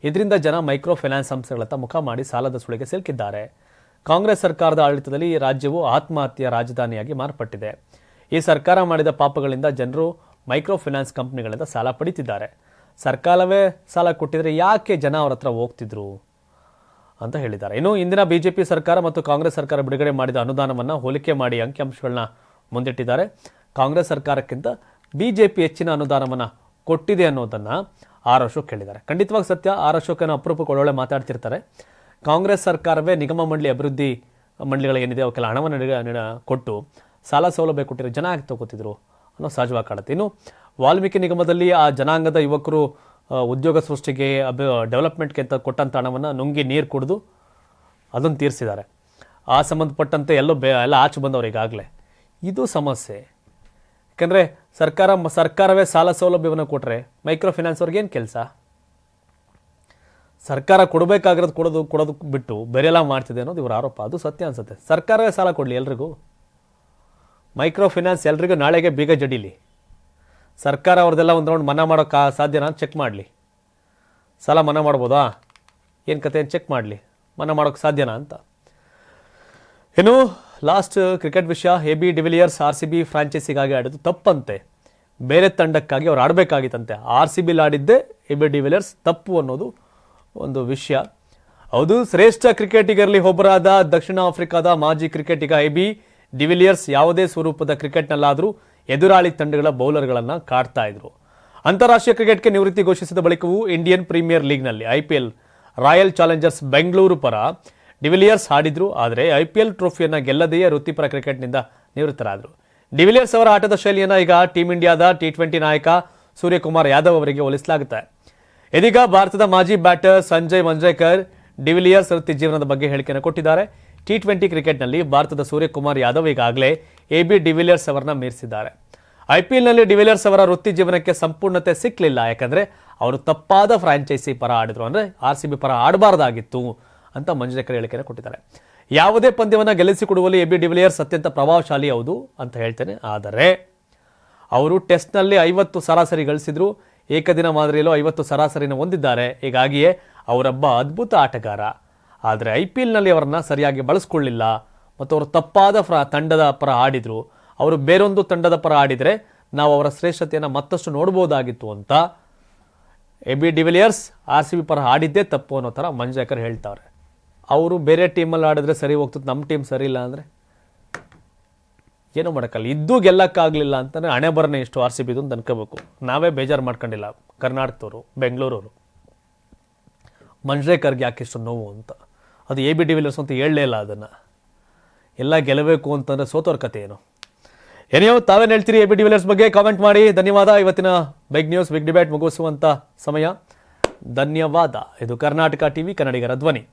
S1: ಇದರಿಂದ ಜನ ಮೈಕ್ರೋ ಫೈನಾನ್ಸ್ ಸಂಸ್ಥೆಗಳತ್ತ ಮುಖ ಮಾಡಿ ಸಾಲದ ಸುಳಿಗೆ ಸಿಲುಕಿದ್ದಾರೆ. ಕಾಂಗ್ರೆಸ್ ಸರ್ಕಾರದ ಆಡಳಿತದಲ್ಲಿ ಈ ರಾಜ್ಯವು ಆತ್ಮಹತ್ಯೆಯ ರಾಜಧಾನಿಯಾಗಿ ಮಾರ್ಪಟ್ಟಿದೆ. ಈ ಸರ್ಕಾರ ಮಾಡಿದ ಪಾಪಗಳಿಂದ ಜನರು ಮೈಕ್ರೋ ಫೈನಾನ್ಸ್ ಕಂಪನಿಗಳಿಂದ ಸಾಲ ಪಡಿತಿದ್ದಾರೆ. ಸರ್ಕಾರವೇ ಸಾಲ ಕೊಟ್ಟಿದ್ರೆ ಯಾಕೆ ಜನ ಅವ್ರ ಹತ್ರ ಹೋಗ್ತಿದ್ರು ಅಂತ ಹೇಳಿದ್ದಾರೆ. ಇನ್ನು ಇಂದಿನ BJP ಸರ್ಕಾರ ಮತ್ತು ಕಾಂಗ್ರೆಸ್ ಸರ್ಕಾರ ಬಿಡುಗಡೆ ಮಾಡಿದ ಅನುದಾನವನ್ನು ಹೋಲಿಕೆ ಮಾಡಿ ಅಂಕಿಅಂಶಗಳನ್ನ ಮುಂದಿಟ್ಟಿದ್ದಾರೆ. ಕಾಂಗ್ರೆಸ್ ಸರ್ಕಾರಕ್ಕಿಂತ BJP ಹೆಚ್ಚಿನ ಅನುದಾನವನ್ನು ಕೊಟ್ಟಿದೆ ಅನ್ನೋದನ್ನು ಆರ್ ಅಶೋಕ್ ಹೇಳಿದ್ದಾರೆ. ಖಂಡಿತವಾಗಿ ಸತ್ಯ. ಆರ್ ಅಶೋಕನ ಅಪರೂಪಕ್ಕೆ ಒಳ್ಳೊಳ್ಳೆ ಮಾತಾಡ್ತಿರ್ತಾರೆ. ಕಾಂಗ್ರೆಸ್ ಸರ್ಕಾರವೇ ನಿಗಮ ಮಂಡಳಿ ಅಭಿವೃದ್ಧಿ ಮಂಡಳಿಗಳು ಏನಿದೆ ಅವಕ್ಕೆಲ್ಲ ಹಣವನ್ನು ಕೊಟ್ಟು ಸಾಲ ಸೌಲಭ್ಯ ಕೊಟ್ಟಿರೋ ಜನ ಆಗಿ ತಗೋತಿದ್ರು ಅನ್ನೋ ಸಹಜವಾಗಿ ಕಾಣುತ್ತೆ. ಇನ್ನು ವಾಲ್ಮೀಕಿ ನಿಗಮದಲ್ಲಿ ಆ ಜನಾಂಗದ ಯುವಕರು ಉದ್ಯೋಗ ಸೃಷ್ಟಿಗೆ ಡೆವಲಪ್ಮೆಂಟ್ಗೆ ಅಂತ ಕೊಟ್ಟಂಥ ಹಣವನ್ನು ನುಂಗಿ ನೀರು ಕುಡಿದು ಅದನ್ನು ತೀರಿಸಿದ್ದಾರೆ. ಆ ಸಂಬಂಧಪಟ್ಟಂತೆ ಎಲ್ಲ ಆಚೆ ಬಂದವರು ಈಗಾಗಲೇ. ಇದು ಸಮಸ್ಯೆ. ಯಾಕಂದರೆ ಸರ್ಕಾರವೇ ಸಾಲ ಸೌಲಭ್ಯವನ್ನು ಕೊಟ್ಟರೆ ಮೈಕ್ರೋ ಫೈನಾನ್ಸ್ ಅವ್ರಿಗೆ ಏನು ಕೆಲಸ? ಸರ್ಕಾರ ಕೊಡಬೇಕಾಗಿರೋದು ಕೊಡೋದು ಬಿಟ್ಟು ಬೇರೆಲ್ಲ ಮಾಡ್ತಿದೆ ಅನ್ನೋದು ಇವ್ರ ಆರೋಪ. ಅದು ಸತ್ಯ ಅನ್ಸುತ್ತೆ. ಸರ್ಕಾರವೇ ಸಾಲ ಕೊಡಲಿ ಎಲ್ರಿಗೂ. ಮೈಕ್ರೋ ಫೈನಾನ್ಸ್ ಎಲ್ರಿಗೂ ನಾಳೆಗೆ ಬೀಗ ಜಡಿಲಿ. ಸರ್ಕಾರ ಅವ್ರದ್ದೆಲ್ಲ ಒಂದು ರೌಂಡ್ ಮನ್ನಾ ಮಾಡೋಕ್ಕೆ ಸಾಧ್ಯನಾ ಅಂತ ಚೆಕ್ ಮಾಡಲಿ. ಸಾಲ ಮನ್ನಾ ಮಾಡ್ಬೋದಾ, ಏನು ಕತೆ ಅಂತ ಚೆಕ್ ಮಾಡಲಿ. ಮನ್ನಾ ಮಾಡೋಕ್ಕೆ ಸಾಧ್ಯನಾ ಅಂತ. ಇನ್ನು ಲಾಸ್ಟ್ ಕ್ರಿಕೆಟ್ ವಿಷಯ. AB ಡಿವಿಲಿಯರ್ಸ್ RCB ಫ್ರಾಂಚೈಸಿಗಾಗಿ ಆಡಿದ್ದು ತಪ್ಪಂತೆ. ಬೇರೆ ತಂಡಕ್ಕಾಗಿ ಅವ್ರು ಆಡಬೇಕಾಗಿತ್ತಂತೆ. RCB ಆಡಿದ್ದೇ AB ಡಿವಿಲಿಯರ್ಸ್ ತಪ್ಪು ಅನ್ನೋದು ಒಂದು ವಿಷಯ. ಹೌದು, ಶ್ರೇಷ್ಠ ಕ್ರಿಕೆಟಿಗರಲ್ಲಿ ಒಬ್ಬರಾದ ದಕ್ಷಿಣ ಆಫ್ರಿಕಾದ ಮಾಜಿ ಕ್ರಿಕೆಟಿಗ AB ಡಿವಿಲಿಯರ್ಸ್ ಯಾವುದೇ ಸ್ವರೂಪದ ಕ್ರಿಕೆಟ್ನಲ್ಲಾದರೂ ಎದುರಾಳಿ ತಂಡಗಳ ಬೌಲರ್ಗಳನ್ನು ಕಾಡ್ತಾ ಇದ್ರು. ಅಂತಾರಾಷ್ಟ್ರೀಯ ಕ್ರಿಕೆಟ್ಗೆ ನಿವೃತ್ತಿ ಘೋಷಿಸಿದ ಬಳಿಕವೂ ಇಂಡಿಯನ್ ಪ್ರೀಮಿಯರ್ ಲೀಗ್ನಲ್ಲಿ IPL ರಾಯಲ್ ಚಾಲೆಂಜರ್ಸ್ ಬೆಂಗಳೂರು ಪರ ಡಿವಿಲಿಯರ್ಸ್ ಆಡಿದ್ರು. ಆದರೆ IPL ಟ್ರೋಫಿಯನ್ನು ಗೆಲ್ಲದೆಯೇ ವೃತ್ತಿಪರ ಕ್ರಿಕೆಟ್ನಿಂದ ನಿವೃತ್ತರಾದರು. ಡಿವಿಲಿಯರ್ಸ್ ಅವರ ಆಟದ ಶೈಲಿಯನ್ನು ಈಗ ಟೀಂ ಇಂಡಿಯಾದ T20 ನಾಯಕ ಸೂರ್ಯಕುಮಾರ್ ಯಾದವ್ ಅವರಿಗೆ ಹೋಲಿಸಲಾಗುತ್ತೆ. ಇದೀಗ ಭಾರತದ ಮಾಜಿ ಬ್ಯಾಟರ್ ಸಂಜಯ್ ಮಂಜ್ರೇಕರ್ ಡಿವಿಲಿಯರ್ಸ್ ವೃತ್ತಿ ಜೀವನದ ಬಗ್ಗೆ ಹೇಳಿಕೆಯನ್ನು ಕೊಟ್ಟಿದ್ದಾರೆ. T20 ಕ್ರಿಕೆಟ್ನಲ್ಲಿ ಭಾರತದ ಸೂರ್ಯಕುಮಾರ್ ಯಾದವ್ ಈಗಾಗಲೇ AB ಡಿವಿಲಿಯರ್ಸ್ ಅವರನ್ನ ಮೀರಿಸಿದ್ದಾರೆ. IPLನಲ್ಲಿ ಡಿವಿಲಿಯರ್ಸ್ ಅವರ ವೃತ್ತಿ ಜೀವನಕ್ಕೆ ಸಂಪೂರ್ಣತೆ ಸಿಕ್ಕಲಿಲ್ಲ. ಯಾಕಂದ್ರೆ ಅವರು ತಪ್ಪಾದ ಫ್ರಾಂಚೈಸಿ ಪರ ಆಡಿದ್ರು, ಅಂದ್ರೆ RCB ಪರ ಆಡಬಾರ್ದಾಗಿತ್ತು ಅಂತ ಮಂಜ್ರೇಕರ್ ಹೇಳಿಕೆಯನ್ನು ಕೊಟ್ಟಿದ್ದಾರೆ. ಯಾವುದೇ ಪಂದ್ಯವನ್ನು ಗೆಲ್ಲಿಸಿಕೊಡುವಲ್ಲಿ AB ಡಿವಿಲಿಯರ್ಸ್ ಅತ್ಯಂತ ಪ್ರಭಾವಶಾಲಿ ಹೌದು ಅಂತ ಹೇಳ್ತೇನೆ. ಆದರೆ ಅವರು ಟೆಸ್ಟ್ನಲ್ಲಿ 50 ಸರಾಸರಿ ಗಳಿಸಿದ್ರು. ಏಕದಿನ ಮಾದರಿಯಲ್ಲೂ 50 ಸರಾಸರಿನ ಹೊಂದಿದ್ದಾರೆ. ಹೀಗಾಗಿಯೇ ಅವರೊಬ್ಬ ಅದ್ಭುತ ಆಟಗಾರ. ಆದರೆ IPLನಲ್ಲಿ ಅವರನ್ನ ಸರಿಯಾಗಿ ಬಳಸ್ಕೊಳ್ಳಿಲ್ಲ ಮತ್ತು ಅವರು ತಪ್ಪಾದ ತಂಡದ ಪರ ಆಡಿದ್ರು. ಅವರು ಬೇರೊಂದು ತಂಡದ ಪರ ಆಡಿದರೆ ನಾವು ಅವರ ಶ್ರೇಷ್ಠತೆಯನ್ನು ಮತ್ತಷ್ಟು ನೋಡ್ಬೋದಾಗಿತ್ತು ಅಂತ AB ಡಿವಿಲಿಯರ್ಸ್ RCB ಪರ ಆಡಿದ್ದೇ ತಪ್ಪು ಅನ್ನೋ ಥರ ಮಂಜ್ರೇಕರ್ ಹೇಳ್ತಾರೆ. ಅವರು ಬೇರೆ ಟೀಮಲ್ಲಿ ಆಡಿದ್ರೆ ಸರಿ ಹೋಗ್ತದೆ, ನಮ್ಮ ಟೀಮ್ ಸರಿ ಇಲ್ಲ ಅಂದರೆ ಏನೂ ಮಾಡೋಕ್ಕಲ್ಲ. ಇದ್ದು ಗೆಲ್ಲಕ್ಕಾಗಲಿಲ್ಲ ಅಂತಂದರೆ ಹಣೆ ಬರನೇ ಇಷ್ಟು RCBದು ಅಂತ ಅನ್ಕೋಬೇಕು. ನಾವೇ ಬೇಜಾರು ಮಾಡ್ಕೊಂಡಿಲ್ಲ, ಕರ್ನಾಟಕದವರು, ಬೆಂಗಳೂರವರು. ಮಂಜ್ರೇಕರ್ಗೆ ಯಾಕಿಷ್ಟು ನೋವು ಅಂತ. ಅದು AB ಡಿವಿಲಿಯರ್ಸ್ ಅಂತ ಹೇಳಲೇ ಇಲ್ಲ. ಅದನ್ನು ಎಲ್ಲ ಗೆಲ್ಲಬೇಕು ಅಂತಂದರೆ ಸೋತೋರ್ ಕತೆ ಏನು? ಏನೇನೋ ತಾವೇನು ಹೇಳ್ತೀರಿ AB ಡಿವಿಲಿಯರ್ಸ್ ಬಗ್ಗೆ ಕಾಮೆಂಟ್ ಮಾಡಿ. ಧನ್ಯವಾದ. ಇವತ್ತಿನ ಬಿಗ್ ನ್ಯೂಸ್ ಬಿಗ್ ಡಿಬೇಟ್ ಮುಗಿಸುವಂಥ ಸಮಯ. ಧನ್ಯವಾದ. ಇದು ಕರ್ನಾಟಕ TV, ಕನ್ನಡಿಗರ ಧ್ವನಿ.